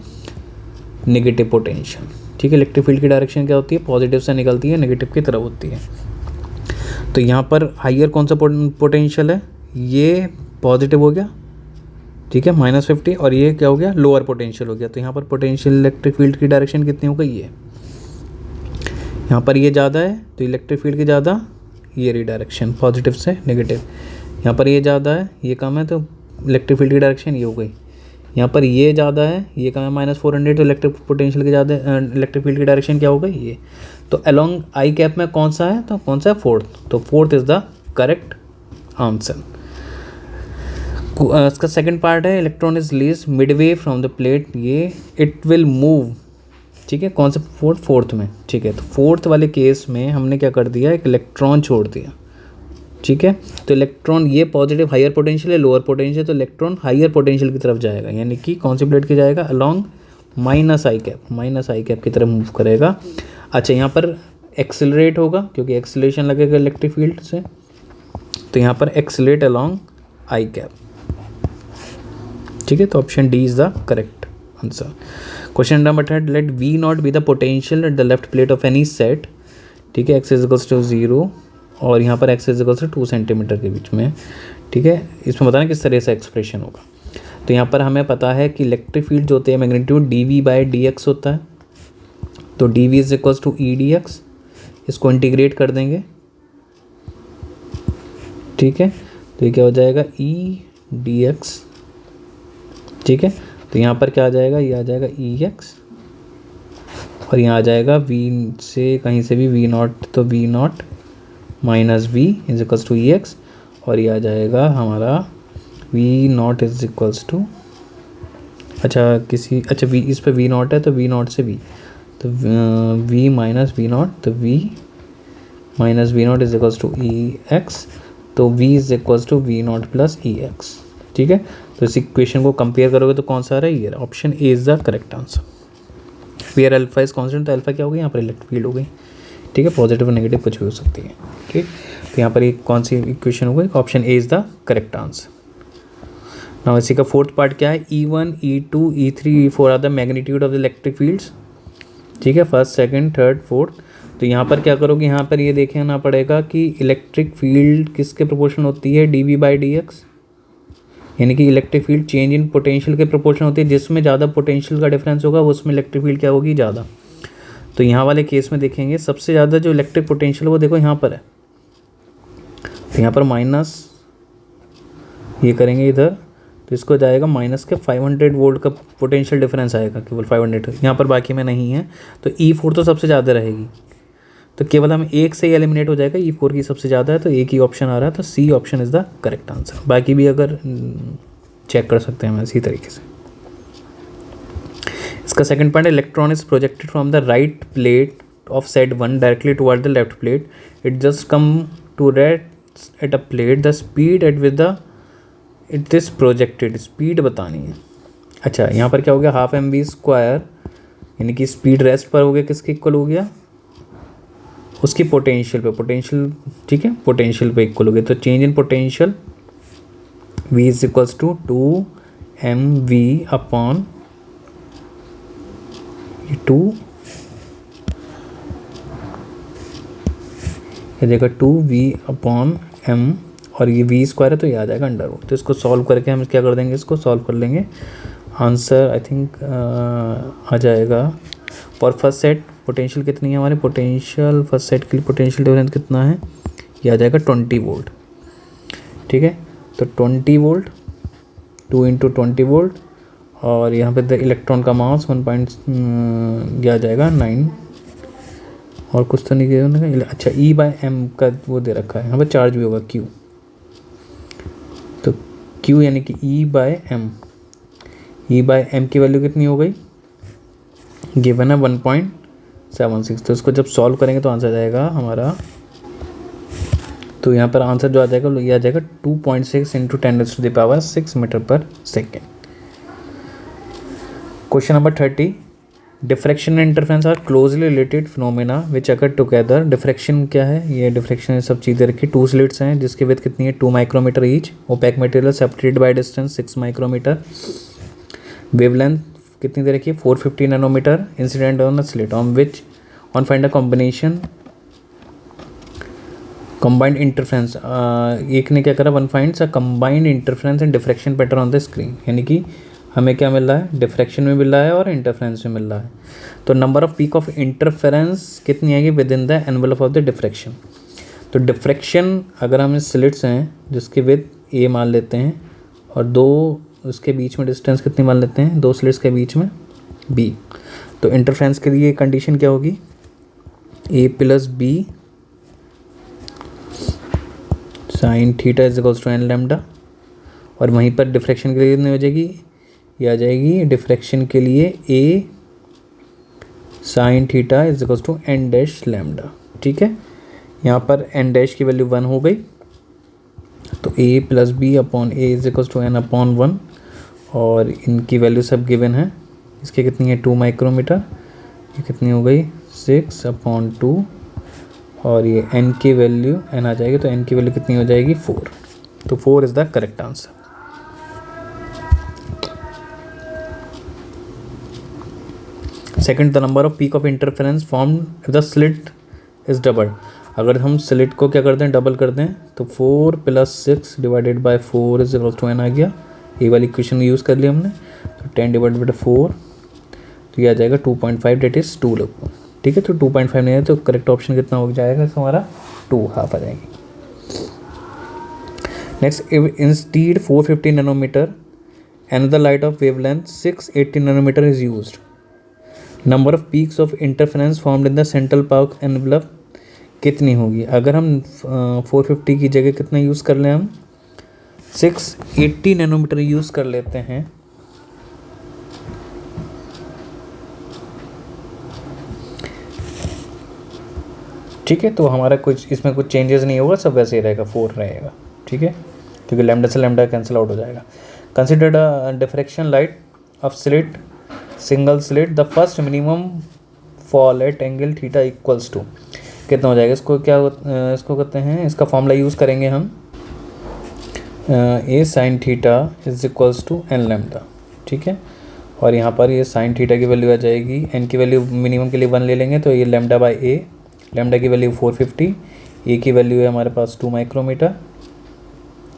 negative potential. ठीक है, इलेक्ट्रिक फील्ड की डायरेक्शन क्या होती है, पॉजिटिव से निकलती है, नेगेटिव की तरफ होती है। तो यहाँ पर हाइयर कौन सा पोटेंशियल है, ये पॉजिटिव हो गया। ठीक है, -50, और ये क्या हो गया, लोअर पोटेंशियल हो गया। तो यहाँ पर पोटेंशियल इलेक्ट्रिक फील्ड की डायरेक्शन कितनी हो गई, ये यहाँ पर ये ज़्यादा है तो इलेक्ट्रिक फील्ड की ज़्यादा ये रिडायरेक्शन पॉजिटिव से नेगेटिव। यहाँ पर ये ज़्यादा है ये कम है तो इलेक्ट्रिक फील्ड की डायरेक्शन ये हो गई। यहाँ पर ये ज़्यादा है ये कम है -400 तो इलेक्ट्रिक पोटेंशियल की ज़्यादा, इलेक्ट्रिक फील्ड की डायरेक्शन क्या हो गई ये। तो अलोंग आई कैप में कौन सा है, तो कौन सा है, फोर्थ। तो fourth is the correct answer. इसका सेकंड पार्ट है electron is release Midway from the plate, ये इट विल मूव। ठीक है, कौन से फोर्थ में। ठीक है, तो फोर्थ वाले केस में हमने क्या कर दिया, एक इलेक्ट्रॉन छोड़ दिया। ठीक है, तो इलेक्ट्रॉन ये पॉजिटिव हायर पोटेंशियल है, लोअर पोटेंशियल, तो इलेक्ट्रॉन हायर पोटेंशियल की तरफ जाएगा, यानी कि कौन सी प्लेट की जाएगा, अलोंग -आई कैप की तरफ मूव करेगा। अच्छा, यहाँ पर एक्सेलरेट होगा क्योंकि एक्सेलरेशन लगेगा इलेक्ट्रिक फील्ड से, तो यहाँ पर एक्सेलरेट अलोंग आई कैप। ठीक है, तो option D is the correct answer. Question number 3, let V0 be the potential at the left plate of any set. ठीक है, x इक्वल्स टू 0 और यहाँ पर x इक्वल्स टू 2 सेंटीमीटर के बीच में। ठीक है, इसमें बताना किस तरह से एक्सप्रेशन होगा। तो यहाँ पर हमें पता है कि इलेक्ट्रिक फील्ड जो होते हैं मैग्नीट्यूड dV/dx होता है, तो dV is equals to EdX, इसको इंटीग्रेट कर देंगे। ठीक है, तो ये क्या हो जाएगा, EdX। ठीक है, तो यहाँ पर क्या आ जाएगा, ये आ जाएगा EX और यहाँ आ जाएगा V से कहीं से भी V0, तो V0 minus V is equals to EX और ये आ जाएगा हमारा V0 इज इक्वल्स टू, अच्छा V इस पे V0 है तो V0 से V, तो V माइनस V0, तो V minus V0 is equals to EX, तो V is equals to V0 plus EX। ठीक है, तो इस इक्वेशन को कंपेयर करोगे तो कौन सा आ रहा है, ये option A is the correct answer. Where alpha is constant, तो अल्फा क्या हो गई, यहाँ पर इलेक्ट्रिक फील्ड हो गई। ठीक है, पॉजिटिव और नेगेटिव कुछ भी हो सकती है। ठीक, तो यहाँ पर एक कौन सी इक्वेशन हो गई, option A is the correct answer. Now इसी का फोर्थ पार्ट क्या है, E1, E2, E3, E4 are the magnitude of the electric fields. ठीक है, फर्स्ट, सेकंड, थर्ड, फोर्थ। तो यहाँ पर क्या करोगे, यहाँ पर ये देखना पड़ेगा कि इलेक्ट्रिक फील्ड किसके प्रोपोर्शन होती है, dV/dx, यानी कि electric field change in potential के प्रोपोर्शन होती है, जिसमें ज़्यादा पोटेंशियल का डिफरेंस होगा उसमें इलेक्ट्रिक फील्ड क्या होगी, ज़्यादा। तो यहाँ वाले केस में देखेंगे सबसे ज़्यादा जो इलेक्ट्रिक पोटेंशियल वो देखो यहाँ पर है, तो यहाँ पर माइनस ये करेंगे इधर, तो इसको जाएगा माइनस के 500 वोल्ट का पोटेंशियल डिफरेंस आएगा, केवल 500, यहाँ पर बाकी में नहीं है। तो E4 तो सबसे ज़्यादा रहेगी, तो केवल हम एक से ही एलिमिनेट हो जाएगा, E4 की सबसे ज़्यादा है तो एक ही ऑप्शन आ रहा है, तो C option is the correct answer. बाकी भी अगर चेक कर सकते हैं हम इसी तरीके से। इसका second point, electron is projected from the right plate of set 1 directly toward the left plate, it just come to rest at a plate the speed at with the it this projected, speed बतानी है। अच्छा, यहाँ पर क्या हो गया, हाफ एम वी स्क्वायर यानी कि स्पीड रेस्ट पर हो गया, किसके इक्वल हो गया, उसकी पोटेंशियल पे, पोटेंशियल, ठीक है, पोटेंशियल पे इक्वल हो गया। तो change in potential v is equals to 2mv upon 2, ये देखो 2v अपॉन m, और ये v स्क्वायर है तो ये आ जाएगा अंडर रूट। तो इसको सॉल्व करके हम क्या कर देंगे, इसको सॉल्व कर लेंगे, आंसर आई थिंक आ जाएगा। फॉर फर्स्ट सेट पोटेंशियल कितनी है हमारे, पोटेंशियल फर्स्ट सेट के लिए पोटेंशियल डिफरेंस कितना है, ये आ जाएगा 20 वोल्ट, ठीक है। तो 20 वोल्ट 2 इंटू 20 वोल्ट, और यहाँ पे इलेक्ट्रॉन का मास 1 आ जाएगा 9, और कुछ तो नहीं किया उन्होंने। अच्छा, E/m का वो दे रखा है यहाँ पर, चार्ज भी होगा Q, तो Q यानी कि E/m, E/m की वैल्यू कितनी हो गई, गिवन है 1.76। तो इसको जब सॉल्व करेंगे तो आंसर आ जाएगा हमारा, तो यहाँ पर आंसर जो आ जाएगा ये आ जाएगा 2.6 इंटू 10⁻⁶ मीटर पर second. Question number 30, diffraction and interference are closely related phenomena which occur together. Diffraction क्या है, ये डिफ्रैक्शन सब चीज़ें रखी। 2 स्लिट्स हैं जिसकी विड्थ कितनी है 2 micrometre each, opaque material separated by distance 6 micrometre, wavelength कितनी दे रखी है 450 nanometre, incident on a slit on which on find a combination combined interference. एक ने क्या करा, one finds a combined interference and diffraction pattern on the screen, यानी कि हमें क्या मिल रहा है, डिफ्रैक्शन में मिल रहा है और इंटरफेरेंस में मिल रहा है। तो number off peak of interference कितनी आएगी with in the envelope of the diffraction. तो डिफ्रैक्शन अगर हमें स्लिट्स हैं जिसके विद ए मान लेते हैं, और 2 उसके बीच में डिस्टेंस कितनी मान लेते हैं, 2 स्लिट्स के बीच में बी, तो इंटरफेरेंस के लिए कंडीशन क्या होगी, A plus B sine theta is equals to N lambda, और वहीं पर डिफ्रैक्शन के लिए कितनी हो जाएगी, ये आ जाएगी डिफ्रैक्शन के लिए A sine theta is equals to N dash lambda, ठीक है। यहाँ पर एन डैश की वैल्यू 1 हो गई, तो A plus B upon A is equals to N upon 1, और इनकी वैल्यू सब गिवन है। इसकी कितनी है 2 माइक्रोमीटर, ये कितनी हो गई 6 अपॉन 2, और ये n की वैल्यू n आ जाएगी, तो n की वैल्यू कितनी हो जाएगी 4, तो 4 is the correct answer. Second, the number off peak of interference form if the slit is double. अगर हम स्लिट को क्या करते हैं, डबल करते हैं, तो 4 + 6 divided by 4 is equal to n आ गया, ये वाली इक्वेशन यूज़ कर लिया हमने। तो 10 डिवाइडेड बाय 4, तो ये आ जाएगा 2.5, डेट इज़ 2 लगभग, ठीक है। तो 2.5 नहीं है, तो करेक्ट ऑप्शन कितना हो जाएगा हमारा 2 हाफ आ जाएगी। Next, instead 450 nanometre and the light of wavelength 680 nanometre is used, number of peaks of interference formed in the central park envelope कितनी होगी। अगर हम 450 की जगह कितना यूज़ कर लें, हम 680 नैनोमीटर यूज़ कर लेते हैं, ठीक है। तो हमारा कुछ इसमें कुछ चेंजेस नहीं होगा, सब वैसे ही रहेगा, 4 रहेगा, ठीक है, क्योंकि लैम्डा से लैम्डा कैंसिल आउट हो जाएगा। Consider the diffraction light of slit single slit, the first minimum fall at angle theta equals to कितना हो जाएगा। इसको क्या इसको कहते हैं, इसका फॉर्मूला यूज़ करेंगे हम, A sine theta is equals to N lambda, ठीक है। और यहाँ पर ये साइन थीटा की वैल्यू आ जाएगी, एन की वैल्यू मिनिमम के लिए 1 ले लेंगे, तो ये लैम्डा बाई ए, लैम्डा की वैल्यू 450, ए की वैल्यू है हमारे पास 2 माइक्रोमीटर,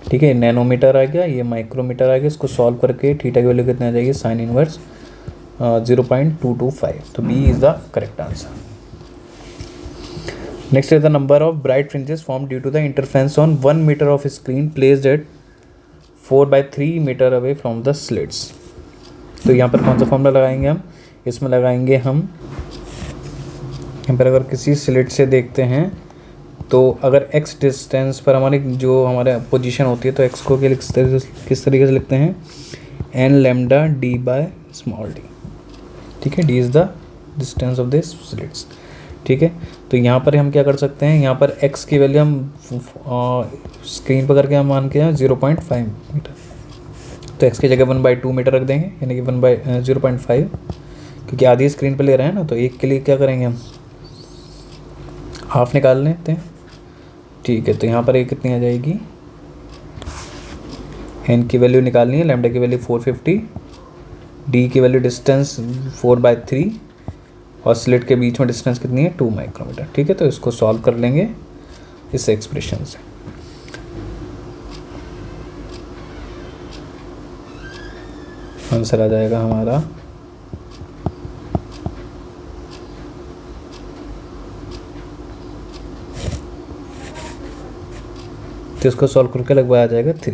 ठीक है। नैनोमीटर आ गया, ये माइक्रोमीटर आ गया। इसको सॉल्व करके थीटा की वैल्यू कितनी आ जाएगी, साइन इनवर्स 0.225, तो B is the correct answer. Next is the number of bright fringes form due to the interference on 1 metre of screen placed at 4/3 metre away from the slits. तो यहाँ पर कौन सा फॉर्मूला लगाएंगे हम, इसमें लगाएंगे हम, यहाँ पर अगर किसी स्लिट से देखते हैं तो अगर x डिस्टेंस पर हमारी जो हमारे पोजीशन होती है, तो x को किस तरीके से लिखते हैं, n lambda d by small d, ठीक है। d is the distance of this slits, ठीक है। तो यहाँ पर हम क्या कर सकते हैं, यहाँ पर x की वैल्यू हम स्क्रीन पर करके हम मान के 0.5 मीटर, तो x की जगह 1/2 मीटर रख देंगे, यानी कि 0.5, क्योंकि आधी स्क्रीन पर ले रहे हैं ना, तो एक के लिए क्या करेंगे हम हाफ निकाल लेते हैं। ठीक है, तो यहाँ पर एक कितनी आ जाएगी, n की वैल्यू निकालनी है, लैम्डा की वैल्यू 450, d की वैल्यू डिस्टेंस 4/3 और स्लिट के बीच में डिस्टेंस कितनी है 2 माइक्रोमीटर। ठीक है, तो इसको सॉल्व कर लेंगे इस एक्सप्रेशन से। आंसर आ जाएगा हमारा तो इसको सॉल्व करके लगभग आ जाएगा 3।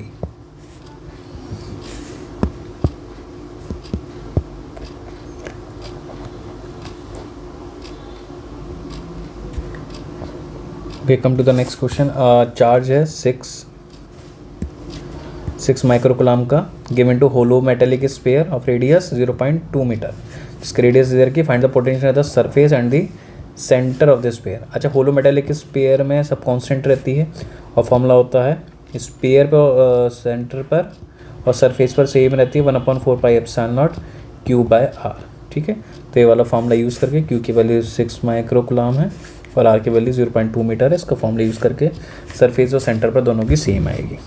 Okay, come to the next question. Charge है 6 माइक्रोकुलाम का given to hollow metallic sphere of radius 0.2 metre, जिसके रेडियस इधर की, find the potential at the surface and the centre of the sphere. अच्छा, होलो मेटेलिक स्फीयर में सब कांस्टेंट रहती है और फॉर्मूला होता है स्फीयर पर सेंटर पर और सरफेस पर सेम रहती है 1/4 पाई एप्सिलॉन नॉट Q/r। ठीक है, तो ये वाला फॉर्मूला यूज़ करके Q की वैल्यू 6 माइक्रोकुलाम है और R की वैल्यू 0.2 मीटर है, इसका फॉर्मूला यूज़ करके सरफेस और सेंटर पर दोनों की सेम आएगी।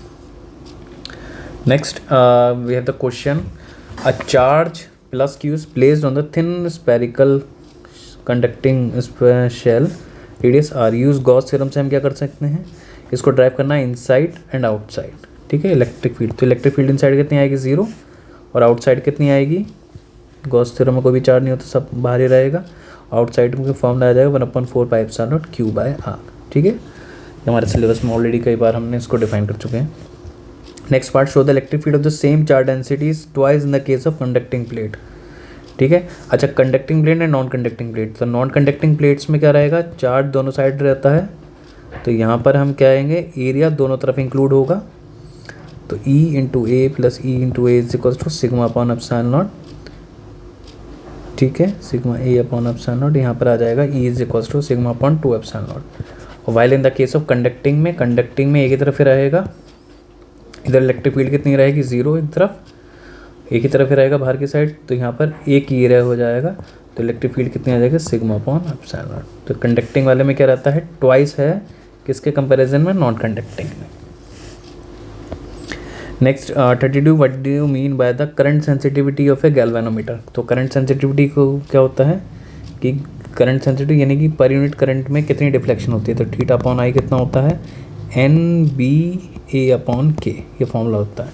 Next we have the question, a charge plus Q is placed on the thin spherical conducting shell radius R। Use Gauss theorem से हम क्या कर सकते हैं, इसको ड्राइव करना है इनसाइड एंड आउटसाइड। ठीक है, इलेक्ट्रिक फील्ड, तो इलेक्ट्रिक फील्ड इनसाइड कितनी आएगी 0 और आउटसाइड कितनी आएगी, गॉस थ्योरम में कोई भी चार्ज नहीं होता, सब बाहर ही रहेगा। आउटसाइड में फॉर्मूला आ जाएगा 1/4 पाई एप्सिलॉन नॉट Q/r। ठीक है, हमारे सिलेबस में ऑलरेडी कई बार हमने इसको डिफाइन कर चुके हैं। Next part, show the electric field of the same charge densities twice in the case of conducting plate. ठीक है, अच्छा, conducting plate and non conducting plate. तो नॉन कंडक्टिंग प्लेट्स में क्या रहेगा, चार्ज दोनों साइड रहता है, तो यहाँ पर हम क्या आएंगे, एरिया दोनों तरफ इंक्लूड होगा, तो E × A + E × A is equal to sigma upon epsilon naught. ठीक है, sigma A upon epsilon naught, यहाँ पर आ जाएगा E is equal to sigma upon 2 epsilon naught. और while in the case of conducting में एक ही तरफ ही रहेगा, इधर इलेक्ट्रिक फील्ड कितनी रहेगी 0, एक तरफ, एक ही तरफ ही रहेगा बाहर की साइड, तो यहाँ पर एक ही एरिया हो जाएगा, तो इलेक्ट्रिक फील्ड कितनी आ जाएगी सिग्मा अपॉन एप्सिलॉन नॉट। तो कंडक्टिंग वाले में क्या रहता है, ट्वाइस है, किसके कंपैरिजन में, नॉन कंडक्टिंग में। Next 32, what do you mean by the current sensitivity of A galvanometer. तो करंट सेंसिटिविटी को क्या होता है कि करंट सेंसिटिविटी यानी कि पर यूनिट करंट में कितनी डिफ्लेक्शन होती है, तो θ/I कितना होता है, NB/A/K, ये फॉर्मूला होता है।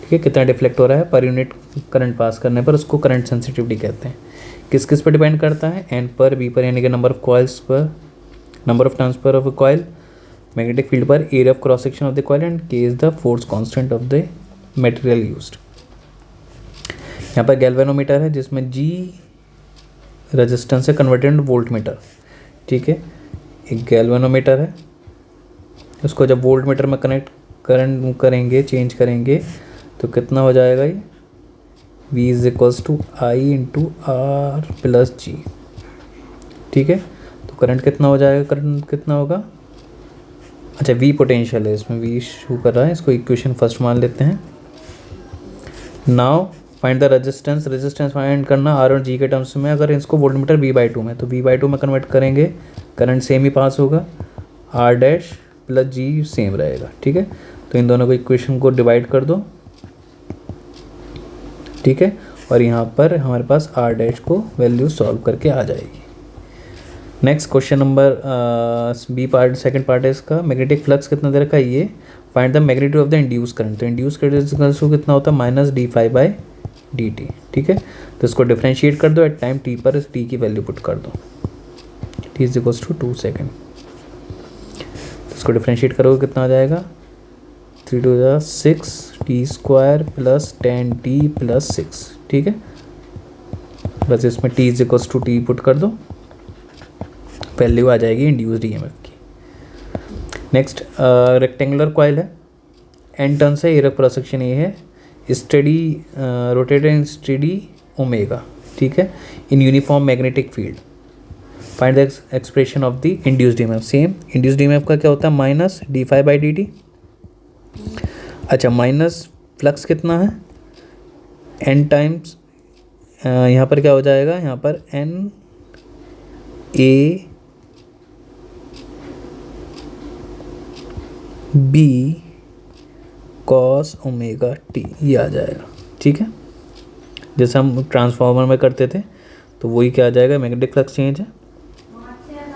ठीक है, कितना डिफ्लेक्ट हो रहा है पर यूनिट करंट पास करने पर, उसको करंट सेंसिटिविटी कहते हैं। किस किस पर डिपेंड करता है, N पर, B पर यानी कि नंबर ऑफ कॉइल्स पर, नंबर ऑफ टर्न्स पर of a coil, magnetic field पर, area of cross section of the coil and K is the force constant of the material used. यहाँ पर गैल्वेनोमीटर है जिसमें G रेजिस्टेंस है कन्वर्टेड वोल्ट मीटर। ठीक है, एक गैल्वेनोमीटर है, उसको जब वोल्ट मीटर में कनेक्ट करंट करेंगे, चेंज करेंगे, तो कितना हो जाएगा ये, V is equals to I × R + G। ठीक है, तो करंट कितना हो जाएगा, करंट कितना होगा, अच्छा V पोटेंशियल है, इसमें V शो कर रहा है, इसको इक्वेशन फर्स्ट मान लेते हैं। Now find the resistance find करना R और G के टर्म्स में, अगर इसको वोल्टमीटर V/2 में, तो V/2 में कन्वर्ट करेंगे, करंट सेम ही पास होगा, R' + G सेम रहेगा। ठीक है, तो इन दोनों को इक्वेशन को डिवाइड कर दो। ठीक है, और यहाँ पर हमारे पास R' को वैल्यू सॉल्व करके आ जाएगी। Next question number B part, second part है इसका, मैग्नेटिक फ्लक्स कितना दे रखा है ये, find the magnitude of the induce current. तो इंड्यूस करंट कितना होता है -dφ/dt। ठीक है, तो इसको डिफरेंशिएट कर दो, एट टाइम t पर t की वैल्यू पुट कर दो, t is equals to 2 second. तो इसको डिफरेंशिएट करोगे कितना आ जाएगा, 3 × 2 = 6 t² + 10t + 6। ठीक है, बस इसमें t is equals to t put कर दो, वैल्यू आ जाएगी इंड्यूस्ड ईएमएफ की। नेक्स्ट रेक्टेंगुलर कॉइल है, n टर्न्स है, एरिया क्रॉस सेक्शन ये है, steady rotated in steady omega. ठीक है, in uniform magnetic field, find the expression of the induced EMF. Same induced EMF का क्या होता है, minus D phi by D T. अच्छा, माइनस फ्लक्स कितना है, एन टाइम्स, यहाँ पर क्या हो जाएगा, यहाँ पर N A B cos omega t, ये आ जाएगा। ठीक है, जैसे हम ट्रांसफार्मर में करते थे तो वही क्या आ जाएगा, मैग्नेटिक फ्लक्स चेंज है।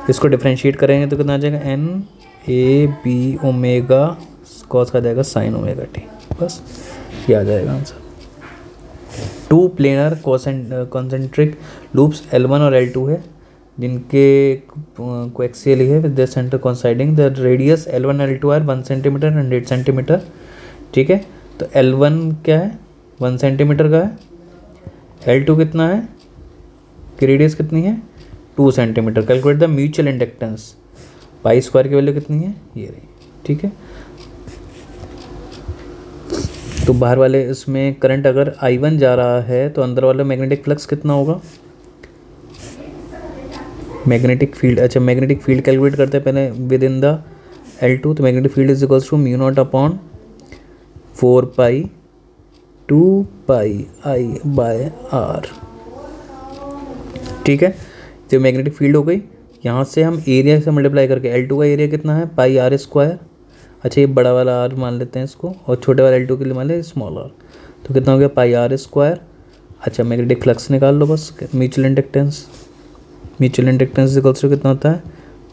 इसको डिफ्रेंशिएट करेंगे तो कितना आ जाएगा, N A B omega cos का जाएगा साइन ओमेगा टी। बस ये आ जाएगा answer. Two planar concentric loops L1 और L2 है जिनके कोएक्सियल है with the centre coinciding, the radius L1 L2 are 1 centimetre and 8 centimetre. ठीक है, तो L1 क्या है, 1 सेंटीमीटर का है, L2 कितना है, की रेडियस कितनी है, 2 centimetre. Calculate the mutual inductance, pi square की वैल्यू कितनी है, ये रही। ठीक है, तो बाहर वाले इसमें करंट अगर I1 जा रहा है तो अंदर वाला मैग्नेटिक फ्लक्स कितना होगा, मैग्नेटिक फील्ड। अच्छा, मैग्नेटिक फील्ड कैलकुलेट करते हैं पहले विद इन द L2, तो magnetic field is equals to mu not upon 4 pi 2 pi I by R. ठीक है, तो मैग्नेटिक फील्ड हो गई। यहाँ से हम एरिया से मल्टीप्लाई करके L2 का एरिया कितना है, पाई आर स्क्वायर। अच्छा, ये बड़ा वाला आर मान लेते हैं इसको, और छोटे वाला L2 के लिए मान लें स्मॉल आर, तो कितना हो गया, पाई आर स्क्वायर। अच्छा, मैग्नेटिक फ्लक्स निकाल लो बस, mutual inductance, mutual inductance equals to कितना होता है,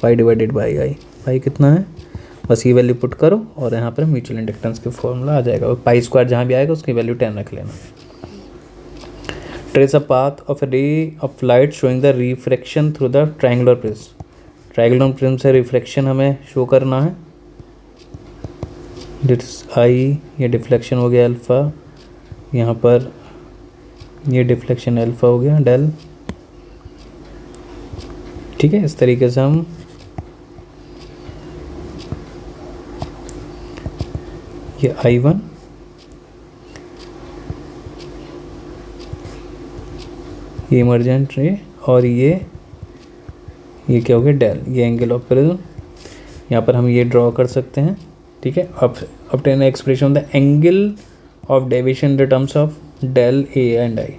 पाई डिवाइडेड बाई आई। पाई कितना है, बस ये वैल्यू पुट करो और यहाँ पर म्यूचुअल इंडक्टेंस का फॉर्मूला आ जाएगा। और पाई स्क्वायर जहाँ भी आएगा उसकी वैल्यू 10 रख लेना। ट्रेस अ पाथ ऑफ ए रे of light showing the refraction through the triangular prism. Triangular prism से रिफ्रैक्शन हमें शो करना है। दिस आई, ये डिफ्लेक्शन हो गया अल्फ़ा, यहाँ पर ये डिफ्लेक्शन अल्फ़ा हो गया डेल। ठीक है, इस तरीके से हम ये I1 ये इमर्जेंट रे और ये क्या हो गया डेल, ये एंगल ऑफ प्रिज्म। यहाँ पर हम ये ड्रॉ कर सकते हैं। ठीक है, अब obtain expression the angle of deviation in the terms of del A and I.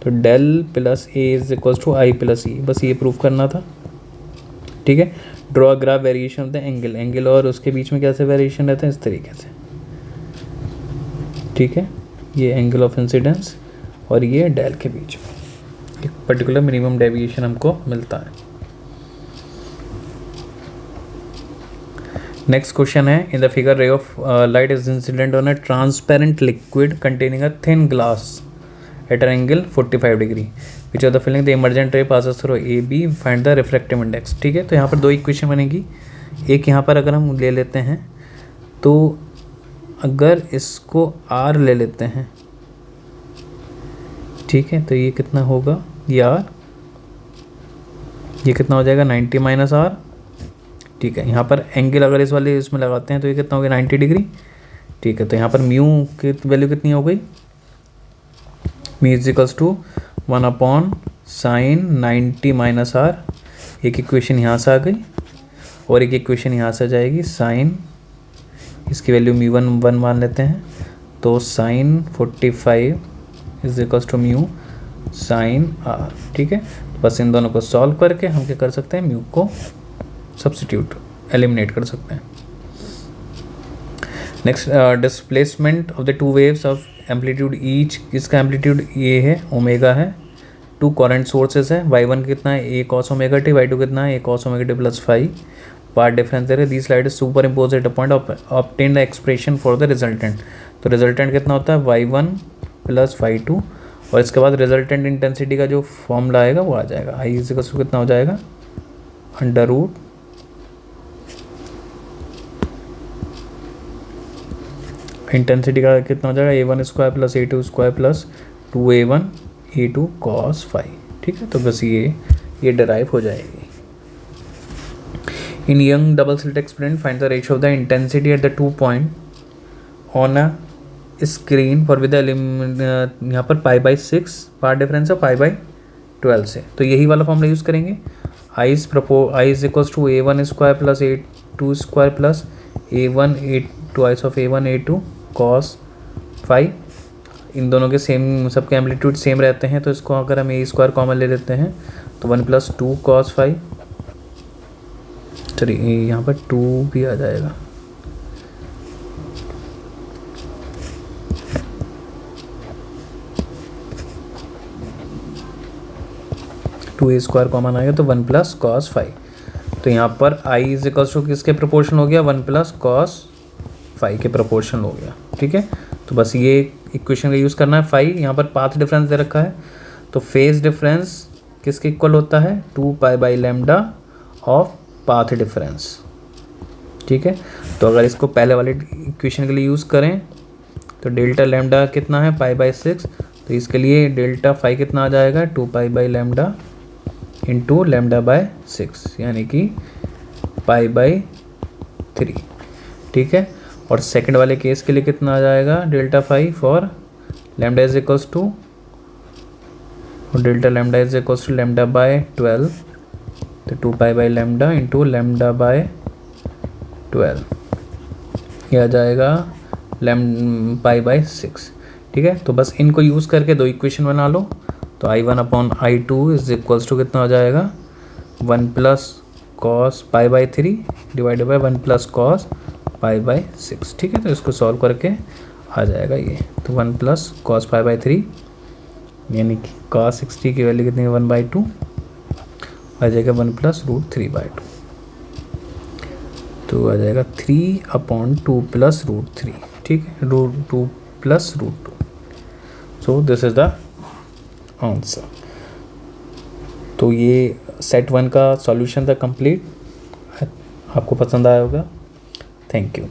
तो del plus A is equal to I plus E, बस ये प्रूफ करना था। ठीक है, draw graph variation of the angle, angle और उसके बीच में कैसे वेरिएशन रहता है, इस तरीके से। ठीक है, ये एंगल ऑफ इंसिडेंस और ये डेल के बीच में एक पर्टिकुलर मिनिमम डेविएशन हमको मिलता है। नेक्स्ट क्वेश्चन है, in the figure ray of light is incident on a transparent liquid containing a thin glass at an angle 45 degree, which of the following the emergent ray passes through A B, find the refractive index. ठीक है, तो यहाँ पर दो इक्वेशन बनेगी। एक यहाँ पर अगर हम ले लेते हैं तो अगर इसको R ले लेते हैं, ठीक है, तो ये कितना होगा, ये R, ये कितना हो जाएगा 90 माइनस R। ठीक है, यहाँ पर एंगल अगर इस वाले इसमें लगाते हैं तो ये कितना हो गया 90 डिग्री। ठीक है, तो यहाँ पर म्यू की वैल्यू कितनी हो गई, mu is equals to 1 upon sine 90 minus R। एक इक्वेशन यहाँ से आ गई और एक इक्वेशन यहाँ से आ जाएगी, साइन, इसकी वैल्यू म्यू 1 मान लेते हैं, तो sine 45 is equals to mu sine R। ठीक है, बस इन दोनों को सॉल्व करके हम क्या कर सकते हैं, म्यू को सब्स्टिट्यूट एलिमिनेट कर सकते हैं। Next, displacement of the two waves of amplitude each, इसका एम्पलीट्यूड ये है, ओमेगा है। टू करंट सोर्सेस है, y1 कितना है, a cos omega T, y2 कितना है, a cos omega T plus 5। Part difference दे रहे, the slide is superimpose at a point of obtain the expression for the resultant. तो रिजल्टेंट कितना होता है, y1 प्लस y2, और इसके बाद रिजल्टेंट इंटेंसिटी का जो फॉर्मूला आएगा वो आ जाएगा, आई इज इक्वल टू कितना हो जाएगा, अंडर रूट इंटेंसिटी का कितना हो जाएगा, a1 square plus a2 square plus 2a1 a2 cos 5। ठीक है, तो बस ये डिराइव हो जाएगी। In Young double slit experiment find the ratio of the intensity at the 2 point on a screen for with यहाँ पर पाई बाई 6, पार्ट डिफरेंस है पाई बाई 12 से। तो यही वाला फॉर्मूला यूज़ करेंगे। I is equals to A1 square plus A2 square plus A1 A2 आइस of A1 A2 cos phi. इन दोनों के सेम, सबके एम्पलीट्यूड सेम रहते हैं, तो इसको अगर हम ए स्क्वायर कॉमन ले लेते हैं तो 1 + 2 cos फाई, चलिए यहाँ पर 2 भी आ जाएगा, टू ए स्क्वायर कॉमन आएगा तो 1 + cos फाई। तो यहाँ पर आई इज इक्वल्स टू किसके प्रोपोर्शन हो गया, 1 + cos फाई के प्रोपोर्शन हो गया। ठीक है, तो बस ये इक्वेशन का यूज़ करना है। फाई यहाँ पर पाथ डिफरेंस दे रखा है, तो फेज डिफरेंस किसके इक्वल होता है, 2π/λ ऑफ पाथ डिफरेंस। ठीक है, तो अगर इसको पहले वाले इक्वेशन के लिए यूज़ करें तो डेल्टा लैम्डा कितना है, π/6, तो इसके लिए डेल्टा फाई कितना आ जाएगा, 2π/λ इंटू λ/6 यानी कि π/3। ठीक है, और सेकंड वाले केस के लिए कितना आ जाएगा, delta phi for lambda is equals to, और delta lambda is equals to λ/12, तो 2π/λ इंटू λ/12 ये आ जाएगा π/6। ठीक है, तो बस इनको यूज़ करके दो इक्वेशन बना लो। तो I1/I2 इज इक्वल्स टू कितना हो जाएगा, 1 + cos π/3 डिवाइडेड बाई 1 + cos π/6। ठीक है, तो इसको सॉल्व करके आ जाएगा ये, तो 1 + cos π/3 यानी कि cos 60 की वैल्यू कितनी है, 1/2 आ जाएगा 1 + √3/2, तो आ जाएगा 3/2 + √3। ठीक है, √2 + √2। So this is the answer. तो ये सेट 1 का सॉल्यूशन था कंप्लीट, आपको पसंद आया होगा। Thank you.